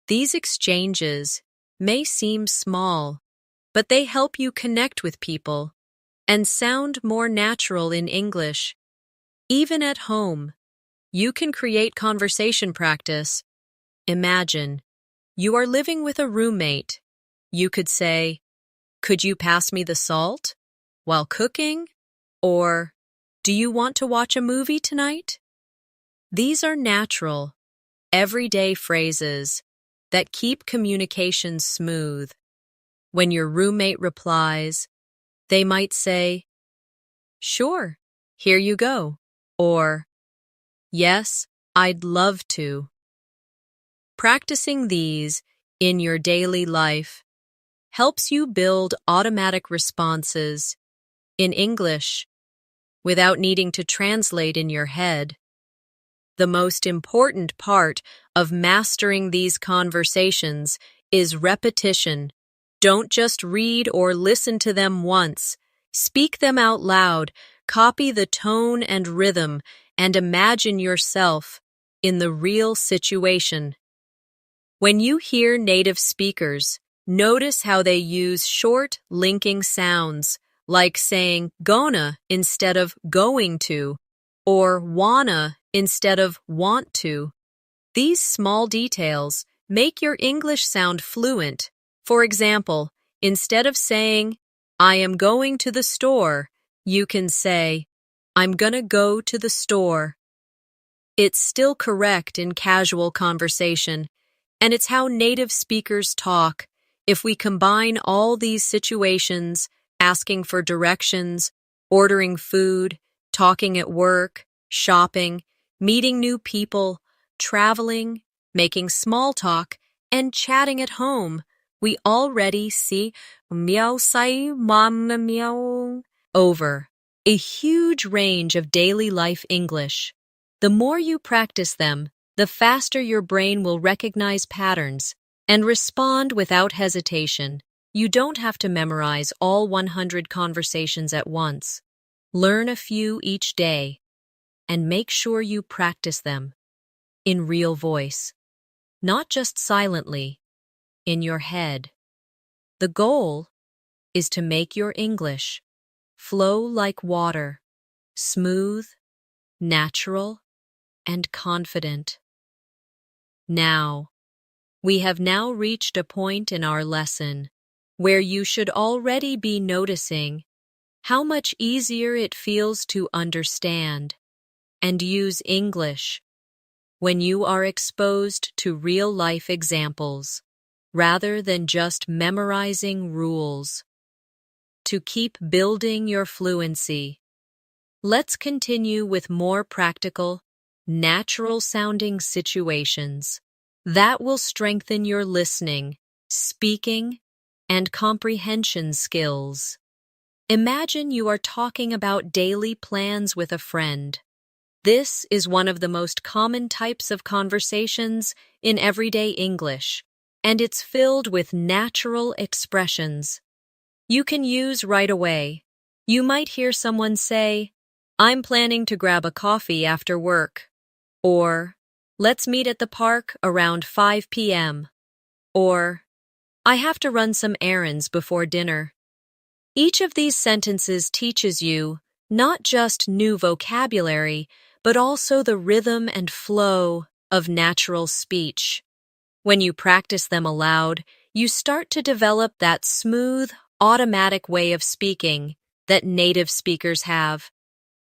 These exchanges may seem small, but they help you connect with people and sound more natural in English. Even at home, you can create conversation practice. Imagine, you are living with a roommate. You could say, "Could you pass me the salt while cooking?" Or, "Do you want to watch a movie tonight?" These are natural, everyday phrases that keep communication smooth. When your roommate replies, they might say, "Sure, here you go," or, "Yes, I'd love to." Practicing these in your daily life helps you build automatic responses in English without needing to translate in your head. The most important part of mastering these conversations is repetition. Don't just read or listen to them once. Speak them out loud, copy the tone and rhythm, and imagine yourself in the real situation. When you hear native speakers, notice how they use short, linking sounds, like saying gonna instead of going to, or wanna instead of want to. These small details make your English sound fluent. For example, instead of saying, "I am going to the store," you can say, "I'm gonna go to the store." It's still correct in casual conversation, and it's how native speakers talk. If we combine all these situations, asking for directions, ordering food, talking at work, shopping, meeting new people, traveling, making small talk, and chatting at home, we already see meow sai mama meow over a huge range of daily life English. The more you practice them, the faster your brain will recognize patterns and respond without hesitation. You don't have to memorize all 100 conversations at once. Learn a few each day and make sure you practice them in real voice, not just silently, in your head. The goal is to make your English flow like water, smooth, natural, and confident. Now, we have now reached a point in our lesson where you should already be noticing how much easier it feels to understand and use English when you are exposed to real-life examples rather than just memorizing rules. To keep building your fluency, let's continue with more practical, natural-sounding situations that will strengthen your listening, speaking, and comprehension skills. Imagine you are talking about daily plans with a friend. This is one of the most common types of conversations in everyday English, and it's filled with natural expressions you can use right away. You might hear someone say, "I'm planning to grab a coffee after work," or "Let's meet at the park around 5 p.m., or "I have to run some errands before dinner." Each of these sentences teaches you not just new vocabulary, but also the rhythm and flow of natural speech. When you practice them aloud, you start to develop that smooth, automatic way of speaking that native speakers have.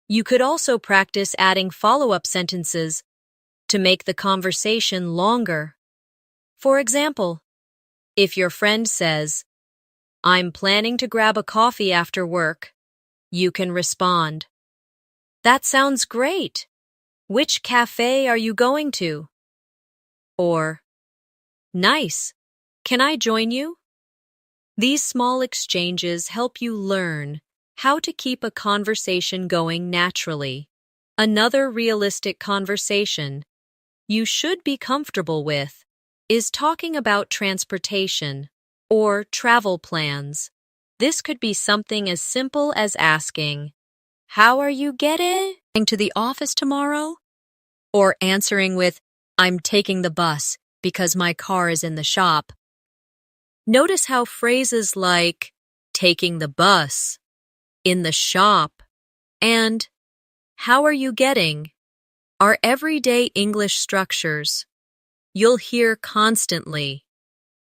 You could also practice adding follow-up sentences to make the conversation longer. For example, if your friend says, "I'm planning to grab a coffee after work," you can respond, "That sounds great. Which cafe are you going to?" Or, "Nice. Can I join you?" These small exchanges help you learn how to keep a conversation going naturally. Another realistic conversation you should be comfortable with is talking about transportation or travel plans. This could be something as simple as asking, "How are you getting to the office tomorrow?" Or answering with, "I'm taking the bus because my car is in the shop." Notice how phrases like "taking the bus," "in the shop," and "how are you getting" are everyday English structures you'll hear constantly.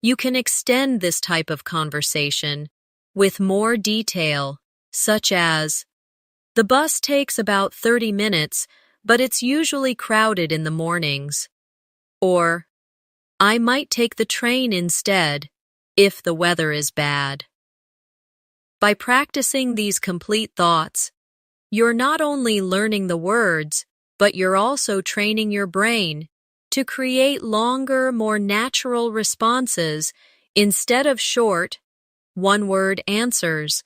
You can extend this type of conversation with more detail, such as, "The bus takes about 30 minutes, but it's usually crowded in the mornings." Or, "I might take the train instead if the weather is bad." By practicing these complete thoughts, you're not only learning the words, but you're also training your brain to create longer, more natural responses instead of short, one-word answers.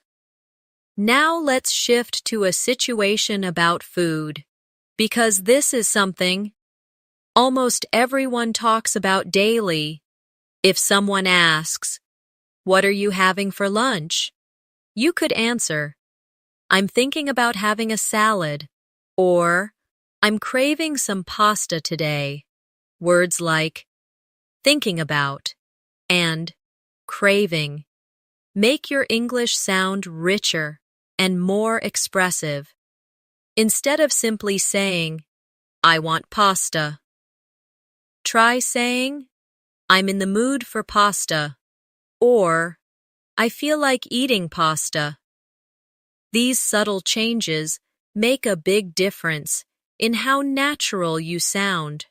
Now let's shift to a situation about food, because this is something almost everyone talks about daily. If someone asks, "What are you having for lunch?" you could answer, "I'm thinking about having a salad," or "I'm craving some pasta today." Words like thinking about and craving make your English sound richer and more expressive. Instead of simply saying, "I want pasta," try saying, "I'm in the mood for pasta," or "I feel like eating pasta." These subtle changes make a big difference in how natural you sound.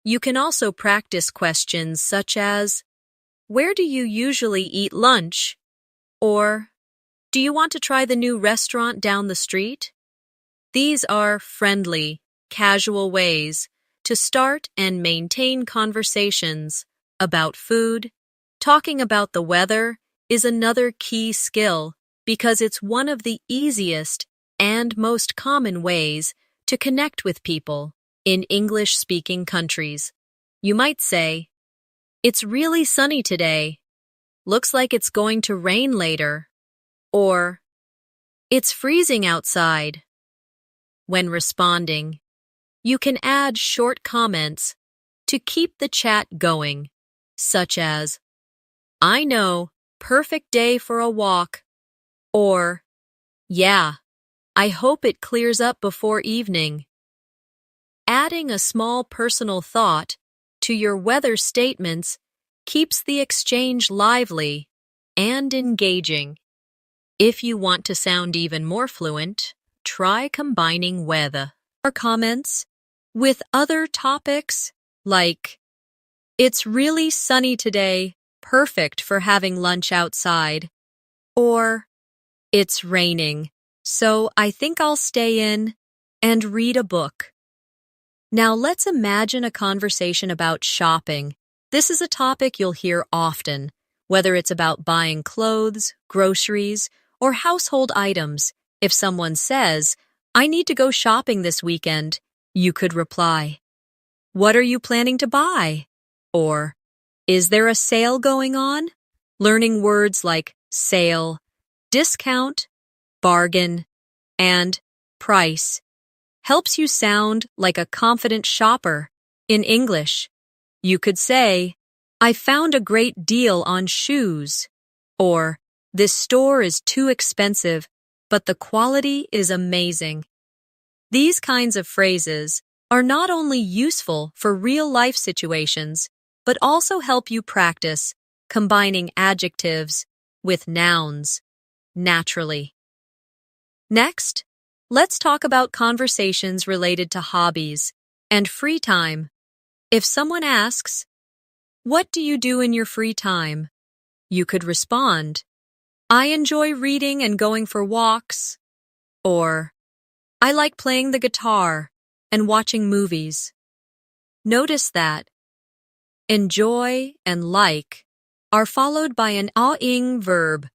You can also practice questions such as, "Where do you usually eat lunch?" Or, "Do you want to try the new restaurant down the street?" These are friendly, casual ways to start and maintain conversations about food. Talking about the weather is another key skill because it's one of the easiest and most common ways to connect with people in English-speaking countries. You might say, "It's really sunny today. Looks like it's going to rain later." Or, "It's freezing outside." When responding, you can add short comments to keep the chat going, such as, "I know, perfect day for a walk." Or, "Yeah, I hope it clears up before evening." Adding a small personal thought to your weather statements keeps the exchange lively and engaging. If you want to sound even more fluent, try combining weather or comments with other topics like, "It's really sunny today, perfect for having lunch outside." Or, "It's raining, so I think I'll stay in and read a book." Now let's imagine a conversation about shopping. This is a topic you'll hear often, whether it's about buying clothes, groceries, or household items. If someone says, "I need to go shopping this weekend," you could reply, "What are you planning to buy?" Or, "Is there a sale going on?" Learning words like sale, discount, bargain, and price helps you sound like a confident shopper. In English, you could say, "I found a great deal on shoes." Or, "This store is too expensive, but the quality is amazing." These kinds of phrases are not only useful for real-life situations, but also help you practice combining adjectives with nouns naturally. Next, let's talk about conversations related to hobbies and free time. If someone asks, "What do you do in your free time?" you could respond, "I enjoy reading and going for walks." Or, "I like playing the guitar and watching movies." Notice that enjoy and like are followed by an ing verb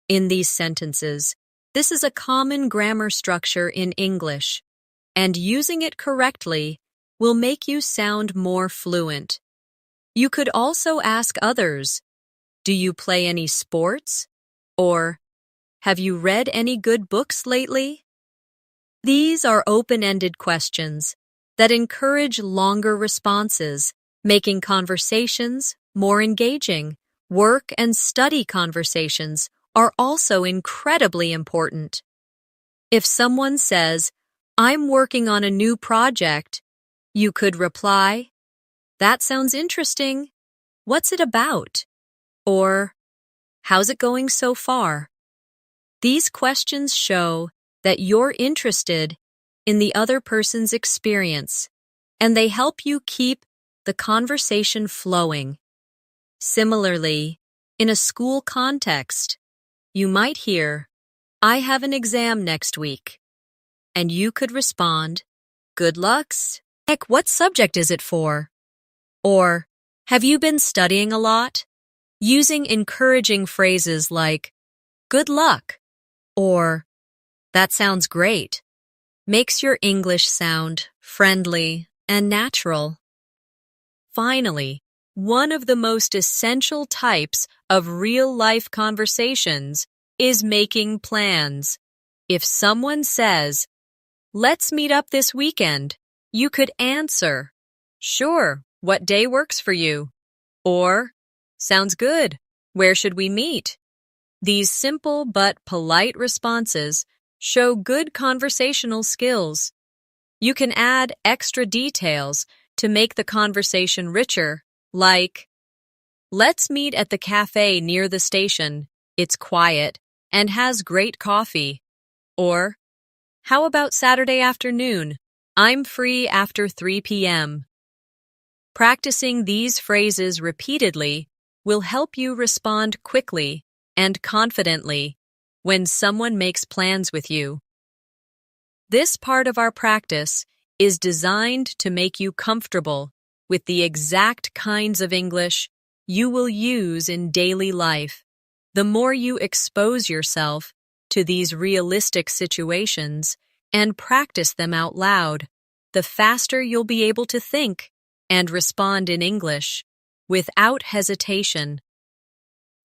in these sentences. This is a common grammar structure in English, and using it correctly will make you sound more fluent. You could also ask others, "Do you play any sports?" Or, "Have you read any good books lately?" These are open-ended questions that encourage longer responses, making conversations more engaging. Work and study conversations are also incredibly important. If someone says, "I'm working on a new project," you could reply, "That sounds interesting. What's it about?" Or, "How's it going so far?" These questions show that you're interested in the other person's experience, and they help you keep the conversation flowing. Similarly, in a school context, you might hear, "I have an exam next week," and you could respond, "Good lucks." Heck, what subject is it for? Or, "Have you been studying a lot?" Using encouraging phrases like, "Good luck," or "That sounds great," makes your English sound friendly and natural. Finally, one of the most essential types of real-life conversations is making plans. If someone says, "Let's meet up this weekend," you could answer, "Sure, what day works for you?" Or, "Sounds good. Where should we meet?" These simple but polite responses show good conversational skills. You can add extra details to make the conversation richer, like, "Let's meet at the cafe near the station. It's quiet and has great coffee." Or, "How about Saturday afternoon? I'm free after 3 p.m. Practicing these phrases repeatedly will help you respond quickly and confidently when someone makes plans with you. This part of our practice is designed to make you comfortable with the exact kinds of English you will use in daily life. The more you expose yourself to these realistic situations and practice them out loud, the faster you'll be able to think and respond in English without hesitation.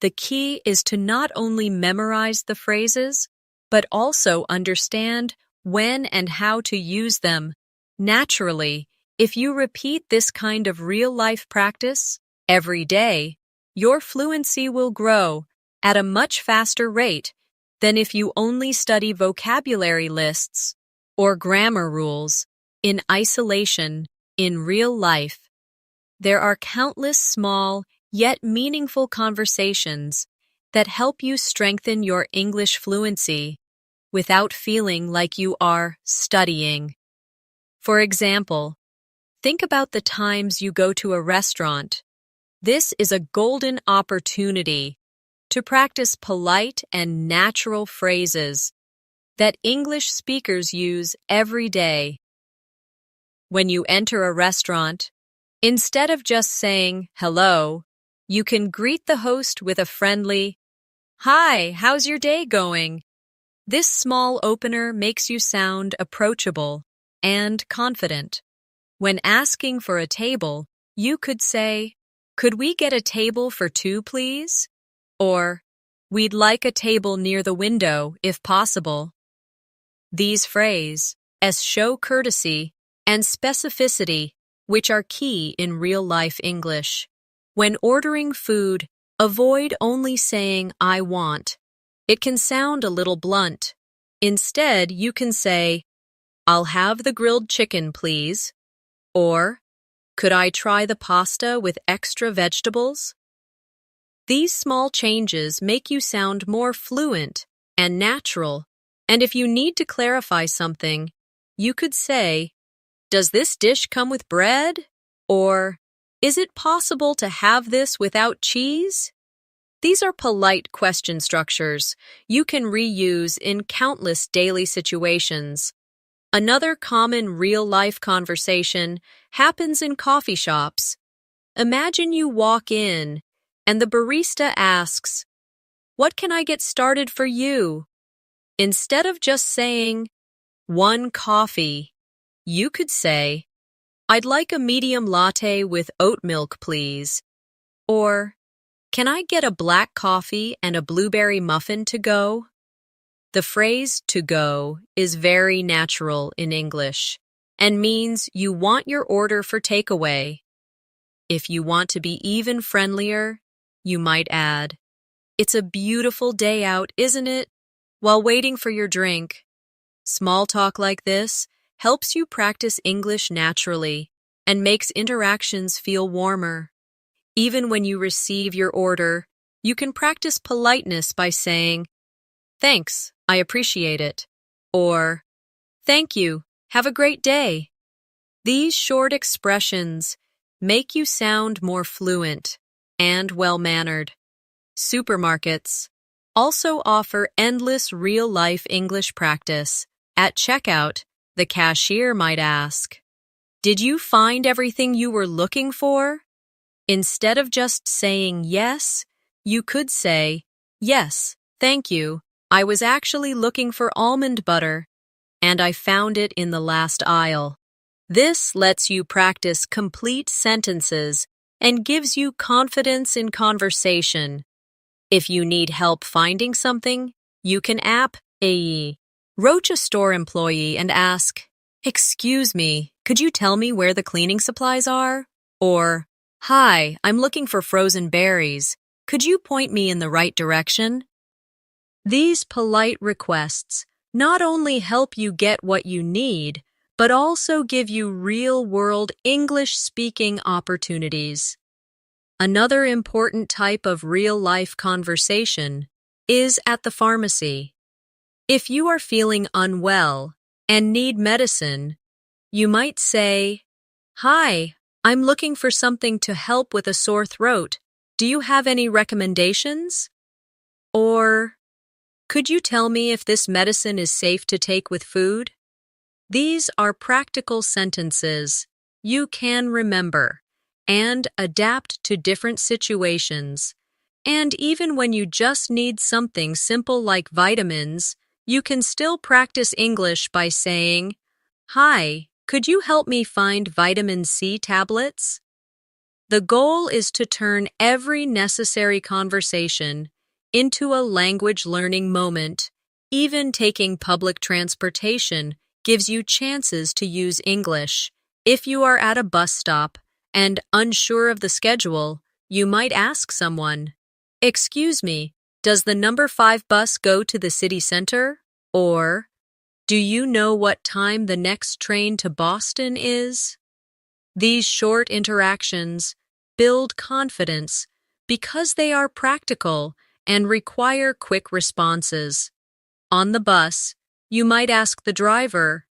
The key is to not only memorize the phrases, but also understand when and how to use them. Naturally, if you repeat this kind of real-life practice every day, your fluency will grow at a much faster rate than if you only study vocabulary lists or grammar rules in isolation in real life. There are countless small yet meaningful conversations that help you strengthen your English fluency without feeling like you are studying. For example, think about the times you go to a restaurant. This is a golden opportunity to practice polite and natural phrases that English speakers use every day. When you enter a restaurant, instead of just saying hello, you can greet the host with a friendly, "Hi, how's your day going?" This small opener makes you sound approachable and confident. When asking for a table, you could say, "Could we get a table for two, please?" Or, "We'd like a table near the window, if possible." These phrases show courtesy and specificity, which are key in real-life English. When ordering food, avoid only saying, "I want." It can sound a little blunt. Instead, you can say, "I'll have the grilled chicken, please." Or, "Could I try the pasta with extra vegetables?" These small changes make you sound more fluent and natural, and if you need to clarify something, you could say, "Does this dish come with bread?" Or, "Is it possible to have this without cheese?" These are polite question structures you can reuse in countless daily situations. Another common real-life conversation happens in coffee shops. Imagine you walk in and the barista asks, "What can I get started for you?" Instead of just saying, "One coffee," you could say, "I'd like a medium latte with oat milk, please." Or, "Can I get a black coffee and a blueberry muffin to go?" The phrase "to go" is very natural in English and means you want your order for takeaway. If you want to be even friendlier, you might add, "It's a beautiful day out, isn't it?" while waiting for your drink. Small talk like this helps you practice English naturally and makes interactions feel warmer. Even when you receive your order, you can practice politeness by saying, "Thanks, I appreciate it," or "Thank you, have a great day." These short expressions make you sound more fluent and well-mannered. Supermarkets also offer endless real-life English practice. At checkout, the cashier might ask, "Did you find everything you were looking for?" Instead of just saying yes, you could say, "Yes, thank you. I was actually looking for almond butter, and I found it in the last aisle." This lets you practice complete sentences and gives you confidence in conversation. If you need help finding something, you can approach a store employee and ask, "Excuse me, could you tell me where the cleaning supplies are?" Or, "Hi, I'm looking for frozen berries. Could you point me in the right direction?" These polite requests not only help you get what you need, but also give you real-world English-speaking opportunities. Another important type of real-life conversation is at the pharmacy. If you are feeling unwell and need medicine, You might say, "Hi, I'm looking for something to help with a sore throat. Do you have any recommendations?" Or, "Could you tell me if this medicine is safe to take with food?" These are practical sentences you can remember and adapt to different situations. And even when you just need something simple like vitamins, you can still practice English by saying, "Hi, could you help me find vitamin C tablets?" The goal is to turn every necessary conversation into a language learning moment. Even taking public transportation gives you chances to use English. If you are at a bus stop and unsure of the schedule, you might ask someone, "Excuse me, does the number 5 bus go to the city center?" Or, "Do you know what time the next train to Boston is?" These short interactions build confidence because they are practical and require quick responses. On the bus, you might ask the driver,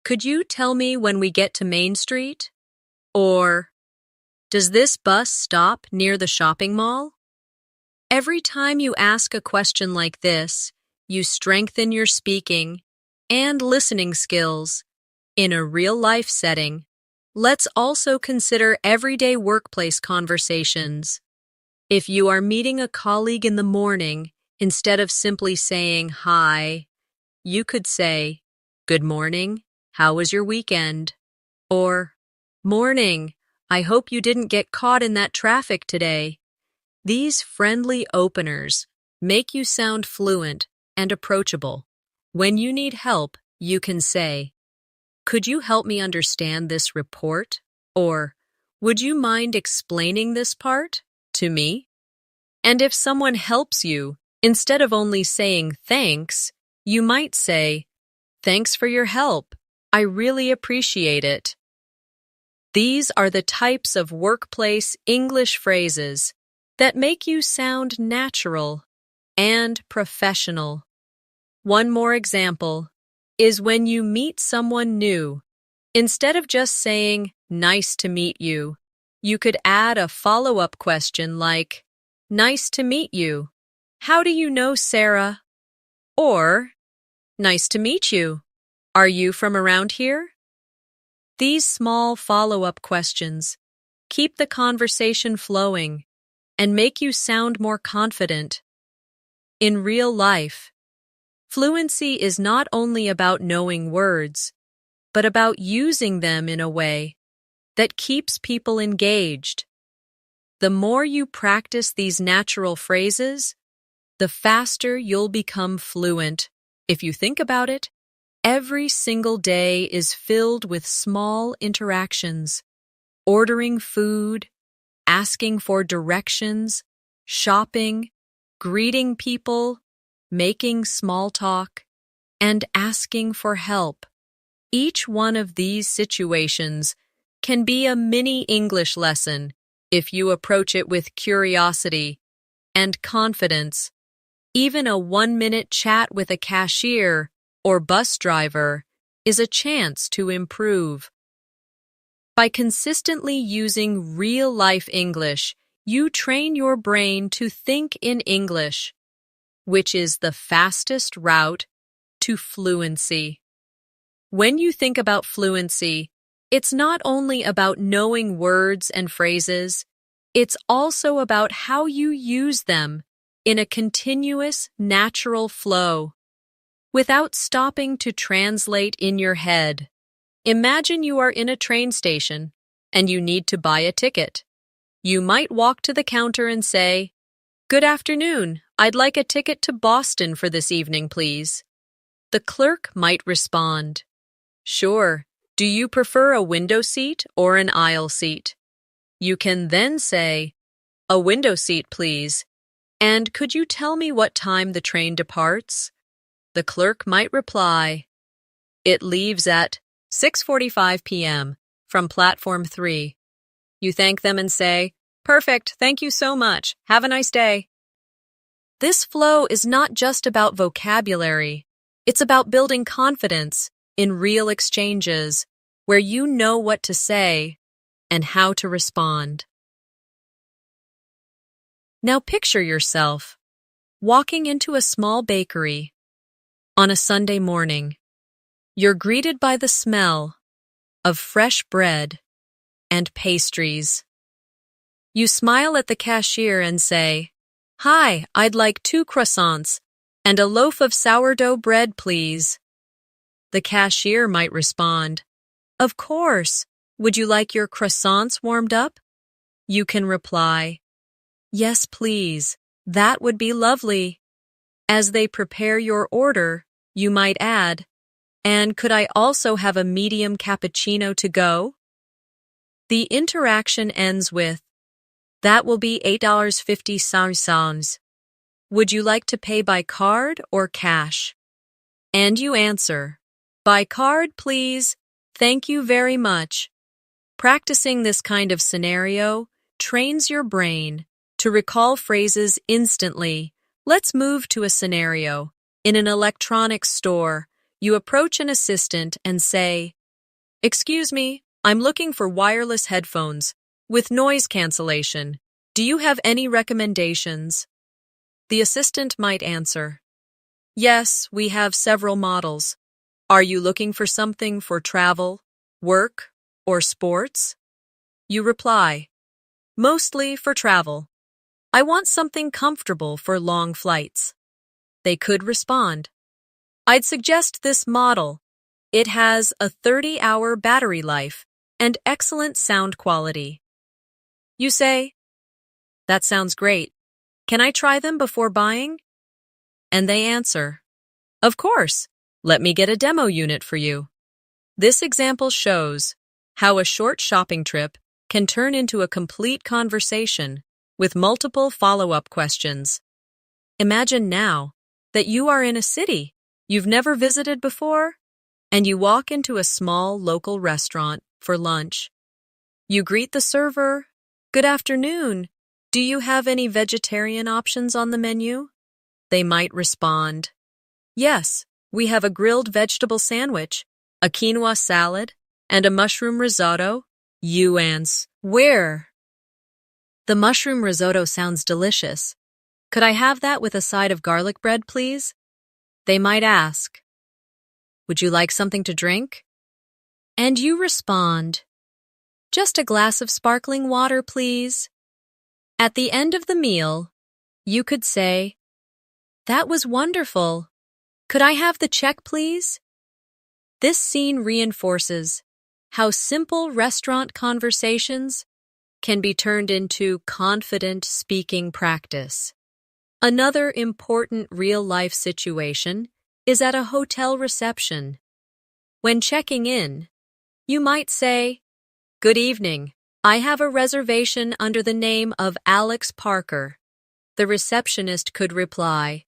"Could you tell me when we get to Main Street?" Or, "Does this bus stop near the shopping mall?" Every time you ask a question like this, you strengthen your speaking and listening skills in a real-life setting. Let's also consider everyday workplace conversations. If you are meeting a colleague in the morning, instead of simply saying hi, you could say, "Good morning, how was your weekend?" Or, "Morning, I hope you didn't get caught in that traffic today." These friendly openers make you sound fluent and approachable. When you need help, you can say, "Could you help me understand this report?" Or, "Would you mind explaining this part to me?" And if someone helps you, instead of only saying thanks, you might say, "Thanks for your help. I really appreciate it." These are the types of workplace English phrases that make you sound natural and professional. One more example is when you meet someone new. Instead of just saying, "Nice to meet you," you could add a follow-up question like, "Nice to meet you. How do you know Sarah?" Or, "Nice to meet you. Are you from around here?" These small follow-up questions keep the conversation flowing and make you sound more confident. In real life, fluency is not only about knowing words, but about using them in a way that keeps people engaged. The more you practice these natural phrases, the faster you'll become fluent. If you think about it, every single day is filled with small interactions. Ordering food, asking for directions, shopping, greeting people, making small talk, and asking for help. Each one of these situations can be a mini English lesson if you approach it with curiosity and confidence. Even a 1-minute chat with a cashier or bus driver is a chance to improve. By consistently using real-life English, you train your brain to think in English, which is the fastest route to fluency. When you think about fluency, it's not only about knowing words and phrases, it's also about how you use them in a continuous, natural flow, without stopping to translate in your head. Imagine you are in a train station and you need to buy a ticket. You might walk to the counter and say, "Good afternoon, I'd like a ticket to Boston for this evening, please." The clerk might respond, "Sure, do you prefer a window seat or an aisle seat?" You can then say, "A window seat, please. And could you tell me what time the train departs?" The clerk might reply, "It leaves at 6:45 p.m. from platform 3. You thank them and say, "Perfect, thank you so much. Have a nice day." This flow is not just about vocabulary. It's about building confidence in real exchanges. where you know what to say and how to respond. Now picture yourself walking into a small bakery on a Sunday morning. You're greeted by the smell of fresh bread and pastries. You smile at the cashier and say, "Hi, I'd like 2 croissants and a loaf of sourdough bread, please." The cashier might respond, "Of course. Would you like your croissants warmed up?" You can reply, "Yes, please. That would be lovely." As they prepare your order, you might add, "And could I also have a medium cappuccino to go?" The interaction ends with, "That will be $8.50. Would you like to pay by card or cash?" And you answer, "By card, please. Thank you very much." Practicing this kind of scenario trains your brain to recall phrases instantly. Let's move to a scenario. In an electronics store, you approach an assistant and say, "Excuse me, I'm looking for wireless headphones with noise cancellation. Do you have any recommendations?" The assistant might answer, "Yes, we have several models. Are you looking for something for travel, work, or sports?" You reply, "Mostly for travel. I want something comfortable for long flights." They could respond, "I'd suggest this model. It has a 30-hour battery life and excellent sound quality." You say, "That sounds great. Can I try them before buying?" And they answer, "Of course. Let me get a demo unit for you." This example shows how a short shopping trip can turn into a complete conversation with multiple follow-up questions. Imagine now that you are in a city you've never visited before, and you walk into a small local restaurant for lunch. You greet the server, "Good afternoon. Do you have any vegetarian options on the menu?" They might respond, "Yes, we have a grilled vegetable sandwich, a quinoa salad, and a mushroom risotto." You answer, "Where?" "The mushroom risotto sounds delicious. Could I have that with a side of garlic bread, please?" They might ask, "Would you like something to drink?" And you respond, "Just a glass of sparkling water, please." At the end of the meal, you could say, "That was wonderful. Could I have the check, please?" This scene reinforces how simple restaurant conversations can be turned into confident speaking practice. Another important real-life situation is at a hotel reception. When checking in, you might say, "Good evening. I have a reservation under the name of Alex Parker." The receptionist could reply,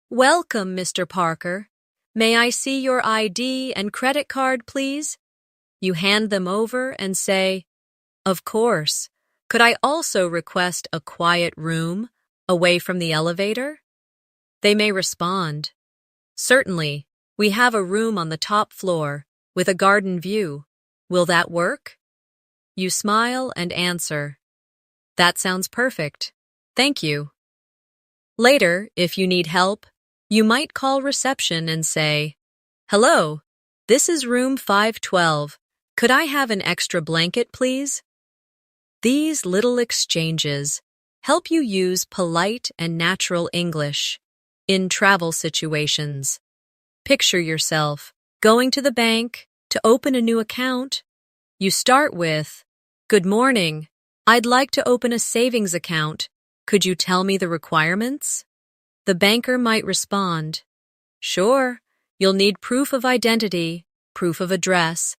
"Welcome, Mr. Parker. May I see your ID and credit card, please?" You hand them over and say, "Of course. Could I also request a quiet room away from the elevator?" They may respond, "Certainly. We have a room on the top floor with a garden view. Will that work?" You smile and answer, "That sounds perfect. Thank you." Later, if you need help, you might call reception and say, "Hello, this is room 512. Could I have an extra blanket, please?" These little exchanges help you use polite and natural English in travel situations. Picture yourself going to the bank to open a new account. You start with, "Good morning. I'd like to open a savings account. Could you tell me the requirements?" The banker might respond, "Sure. You'll need proof of identity, proof of address,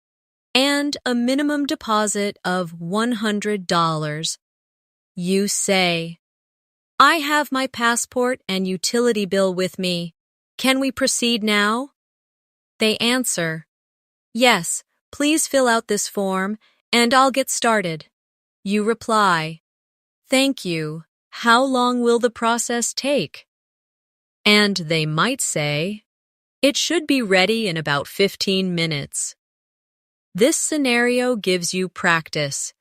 and a minimum deposit of $100. You say, "I have my passport and utility bill with me. Can we proceed now?" They answer, "Yes, please fill out this form and I'll get started." You reply, "Thank you. How long will the process take?" And they might say, "It should be ready in about 15 minutes." This scenario gives you practice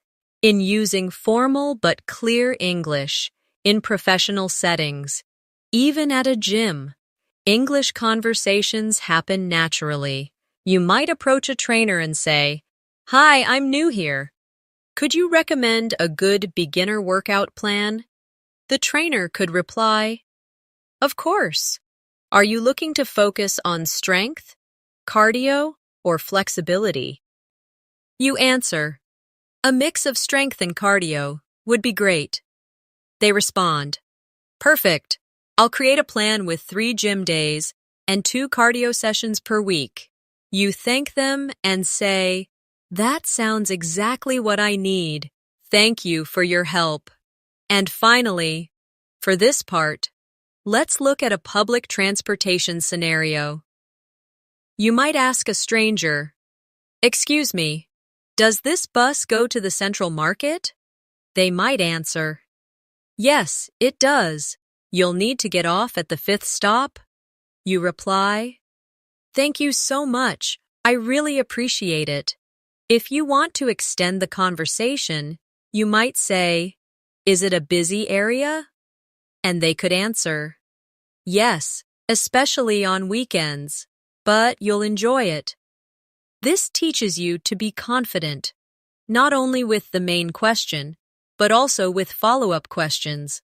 in using formal but clear English in professional settings. Even at a gym, English conversations happen naturally. You might approach a trainer and say, "Hi, I'm new here. Could you recommend a good beginner workout plan?" The trainer could reply, "Of course. Are you looking to focus on strength, cardio, or flexibility?" You answer, "A mix of strength and cardio would be great." They respond, "Perfect. I'll create a plan with 3 gym days and 2 cardio sessions per week." You thank them and say, "That sounds exactly what I need. Thank you for your help." And finally, for this part, let's look at a public transportation scenario. You might ask a stranger, "Excuse me, does this bus go to the Central Market?" They might answer, "Yes, it does. You'll need to get off at the 5th stop." You reply, "Thank you so much. I really appreciate it." If you want to extend the conversation, you might say, "Is it a busy area?" And they could answer, "Yes, especially on weekends, but you'll enjoy it." This teaches you to be confident, not only with the main question, but also with follow-up questions,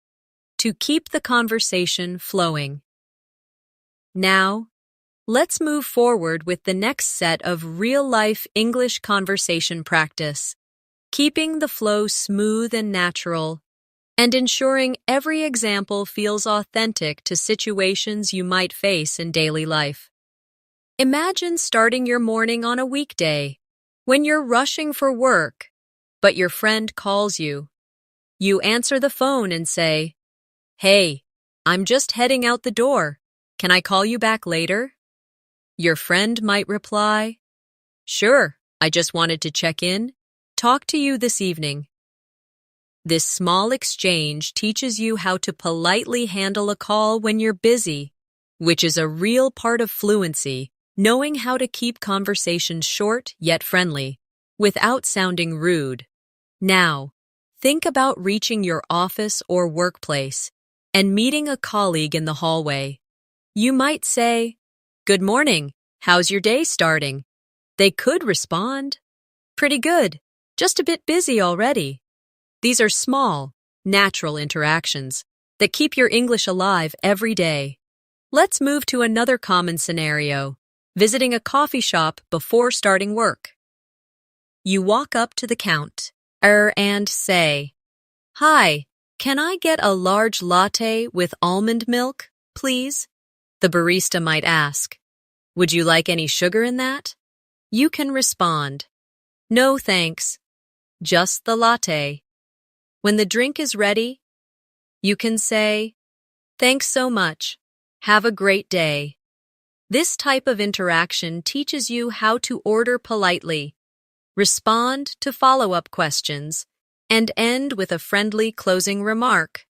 to keep the conversation flowing. Now, let's move forward with the next set of real-life English conversation practice, keeping the flow smooth and natural, and ensuring every example feels authentic to situations you might face in daily life. Imagine starting your morning on a weekday, when you're rushing for work, but your friend calls you. You answer the phone and say, "Hey, I'm just heading out the door. Can I call you back later?" Your friend might reply, "Sure, I just wanted to check in. Talk to you this evening." This small exchange teaches you how to politely handle a call when you're busy, which is a real part of fluency, knowing how to keep conversations short yet friendly, without sounding rude. Now, think about reaching your office or workplace and meeting a colleague in the hallway. You might say, "Good morning. How's your day starting?" They could respond, "Pretty good. Just a bit busy already." These are small, natural interactions that keep your English alive every day. Let's move to another common scenario, visiting a coffee shop before starting work. You walk up to the counter and say, "Hi, can I get a large latte with almond milk, please?" The barista might ask, "Would you like any sugar in that?" You can respond, "No, thanks. Just the latte." When the drink is ready, you can say, "Thanks so much. Have a great day." This type of interaction teaches you how to order politely, respond to follow-up questions, and end with a friendly closing remark.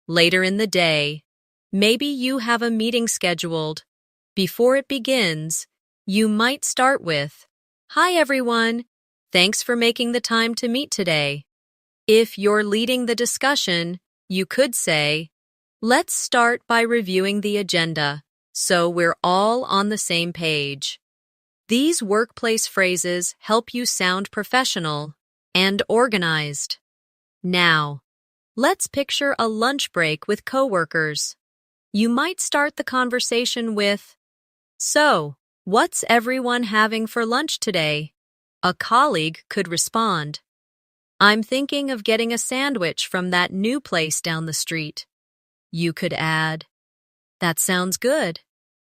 Later in the day, maybe you have a meeting scheduled. Before it begins, you might start with, "Hi everyone, thanks for making the time to meet today." If you're leading the discussion, you could say, "Let's start by reviewing the agenda, so we're all on the same page." These workplace phrases help you sound professional and organized. Now, let's picture a lunch break with coworkers. You might start the conversation with, "So, what's everyone having for lunch today?" A colleague could respond, "I'm thinking of getting a sandwich from that new place down the street." You could add, "That sounds good.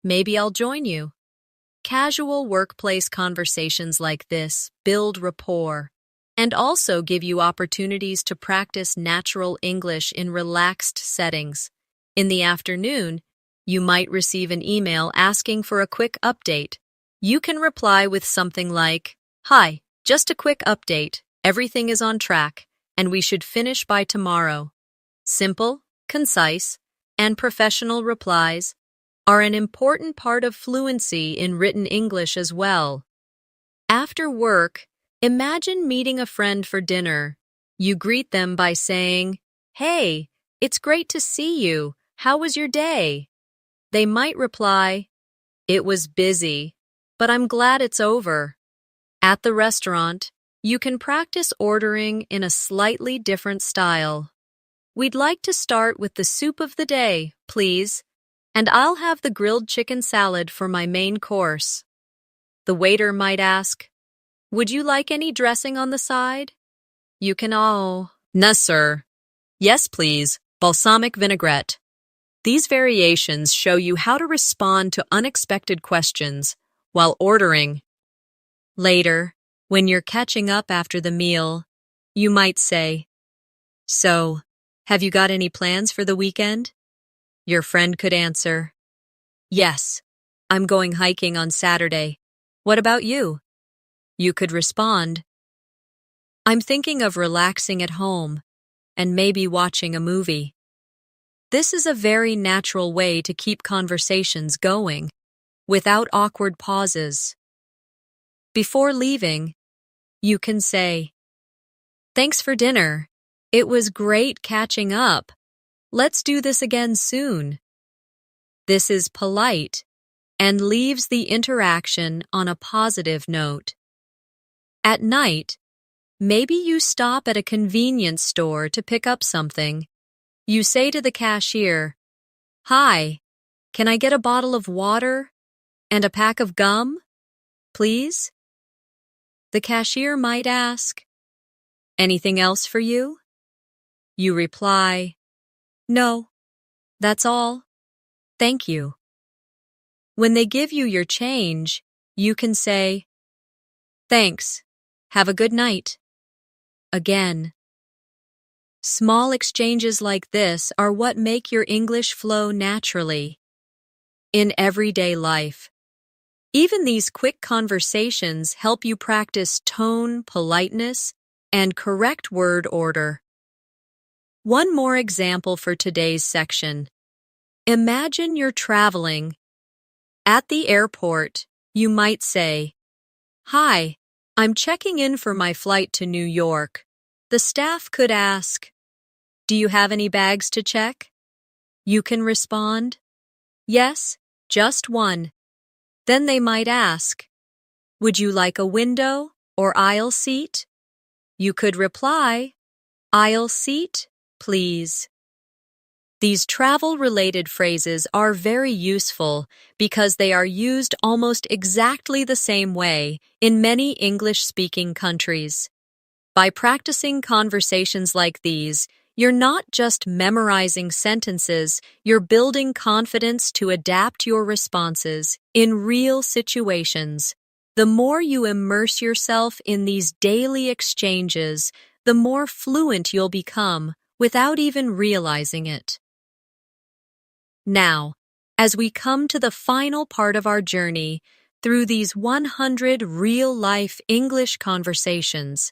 Maybe I'll join you." Casual workplace conversations like this build rapport and also give you opportunities to practice natural English in relaxed settings. In the afternoon, you might receive an email asking for a quick update. You can reply with something like, "Hi, just a quick update. Everything is on track, and we should finish by tomorrow." Simple, concise, and professional replies are an important part of fluency in written English as well. After work, imagine meeting a friend for dinner. You greet them by saying, "Hey, it's great to see you. How was your day?" They might reply, "It was busy, but I'm glad it's over." At the restaurant, you can practice ordering in a slightly different style. "We'd like to start with the soup of the day, please, and I'll have the grilled chicken salad for my main course." The waiter might ask, "Would you like any dressing on the side?" You can "No, sir." "Yes, please, balsamic vinaigrette." These variations show you how to respond to unexpected questions while ordering. Later, when you're catching up after the meal, you might say, "So, have you got any plans for the weekend?" Your friend could answer, "Yes, I'm going hiking on Saturday. What about you?" You could respond, "I'm thinking of relaxing at home and maybe watching a movie." This is a very natural way to keep conversations going without awkward pauses. Before leaving, you can say, "Thanks for dinner. It was great catching up. Let's do this again soon." This is polite and leaves the interaction on a positive note. At night, maybe you stop at a convenience store to pick up something. You say to the cashier, "Hi, can I get a bottle of water and a pack of gum, please?" The cashier might ask, "Anything else for you?" You reply, "No, that's all. Thank you." When they give you your change, you can say, "Thanks. Have a good night." Again. Small exchanges like this are what make your English flow naturally. In everyday life, even these quick conversations help you practice tone, politeness, and correct word order. One more example for today's section. Imagine you're traveling. At the airport, you might say, "Hi, I'm checking in for my flight to New York." The staff could ask, "Do you have any bags to check?" You can respond, "Yes, just one." Then they might ask, "Would you like a window or aisle seat?" You could reply, "Aisle seat, please." These travel-related phrases are very useful because they are used almost exactly the same way in many English-speaking countries. By practicing conversations like these, you're not just memorizing sentences, you're building confidence to adapt your responses in real situations. The more you immerse yourself in these daily exchanges, the more fluent you'll become without even realizing it. Now, as we come to the final part of our journey through these 100 real-life English conversations,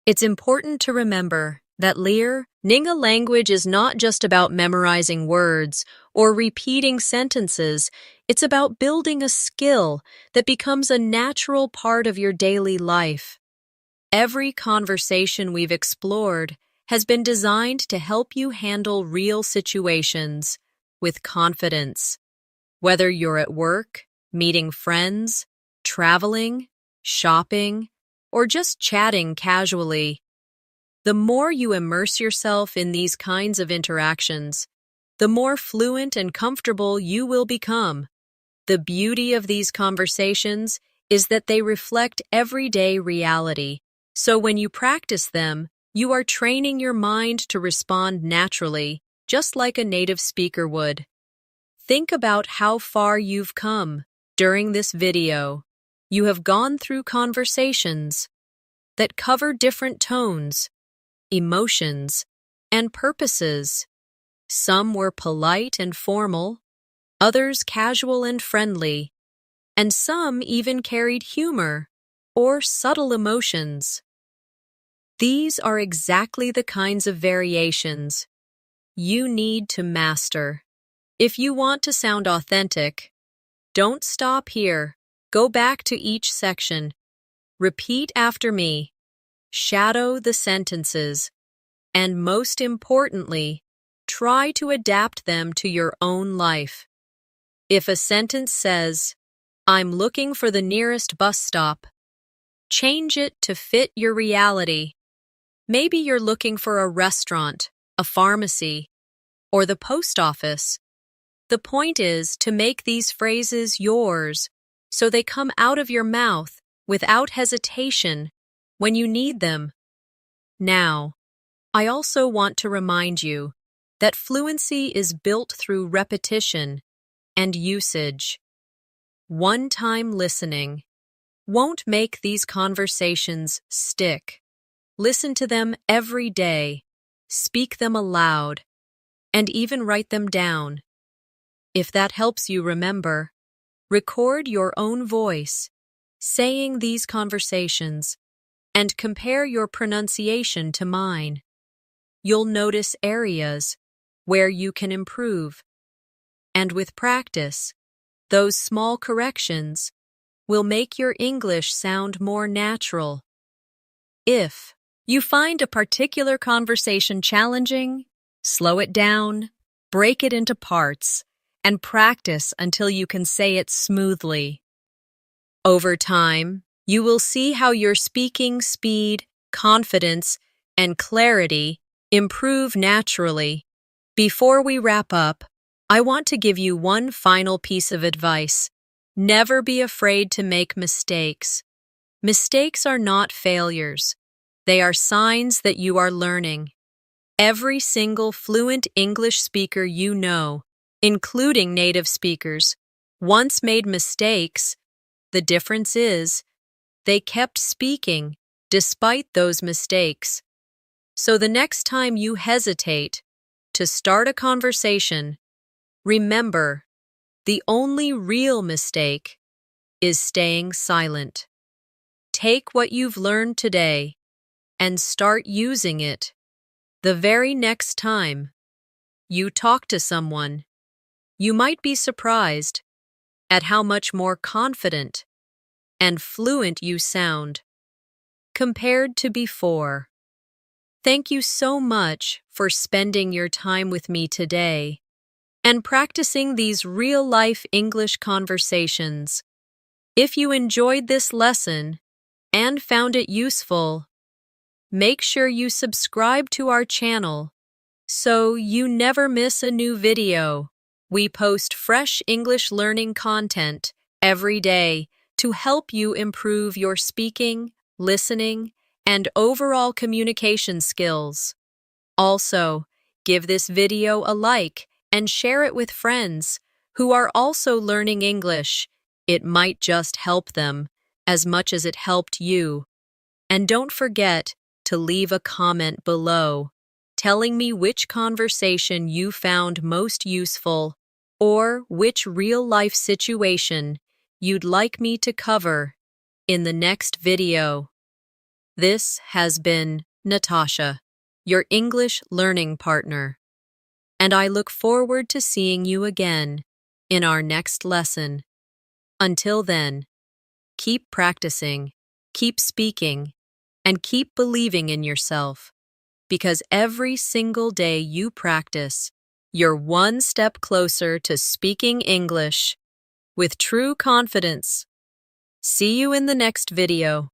it's important to remember that learning a language is not just about memorizing words or repeating sentences. It's about building a skill that becomes a natural part of your daily life. Every conversation we've explored has been designed to help you handle real situations with confidence. Whether you're at work, meeting friends, traveling, shopping, or just chatting casually, the more you immerse yourself in these kinds of interactions, the more fluent and comfortable you will become. The beauty of these conversations is that they reflect everyday reality. So when you practice them, you are training your mind to respond naturally, just like a native speaker would. Think about how far you've come. During this video, you have gone through conversations that cover different tones, emotions, and purposes. Some were polite and formal, others casual and friendly, and some even carried humor or subtle emotions. These are exactly the kinds of variations you need to master. If you want to sound authentic, don't stop here. Go back to each section. Repeat after me. Shadow the sentences. And most importantly, try to adapt them to your own life. If a sentence says, "I'm looking for the nearest bus stop," change it to fit your reality. Maybe you're looking for a restaurant, a pharmacy, or the post office. The point is to make these phrases yours so they come out of your mouth without hesitation when you need them. Now, I also want to remind you that fluency is built through repetition and usage. One-time listening won't make these conversations stick. Listen to them every day, speak them aloud, and even write them down. If that helps you remember, record your own voice, saying these conversations, and compare your pronunciation to mine. You'll notice areas where you can improve. And with practice, those small corrections will make your English sound more natural. If you find a particular conversation challenging, slow it down, break it into parts, and practice until you can say it smoothly. Over time, you will see how your speaking speed, confidence, and clarity improve naturally. Before we wrap up, I want to give you one final piece of advice. Never be afraid to make mistakes. Mistakes are not failures. They are signs that you are learning. Every single fluent English speaker you know, including native speakers, once made mistakes. The difference is, they kept speaking despite those mistakes. So the next time you hesitate to start a conversation, remember, the only real mistake is staying silent. Take what you've learned today and start using it the very next time you talk to someone. You might be surprised at how much more confident and fluent you sound compared to before. Thank you so much for spending your time with me today and practicing these real-life English conversations. If you enjoyed this lesson and found it useful, make sure you subscribe to our channel so you never miss a new video. We post fresh English learning content every day to help you improve your speaking, listening, and overall communication skills. Also, give this video a like and share it with friends who are also learning English. It might just help them as much as it helped you. And don't forget to leave a comment below telling me which conversation you found most useful or which real-life situation you'd like me to cover in the next video. This has been Natasha, your English learning partner, and I look forward to seeing you again in our next lesson. Until then, keep practicing, keep speaking, and keep believing in yourself, because every single day you practice, you're one step closer to speaking English with true confidence. See you in the next video.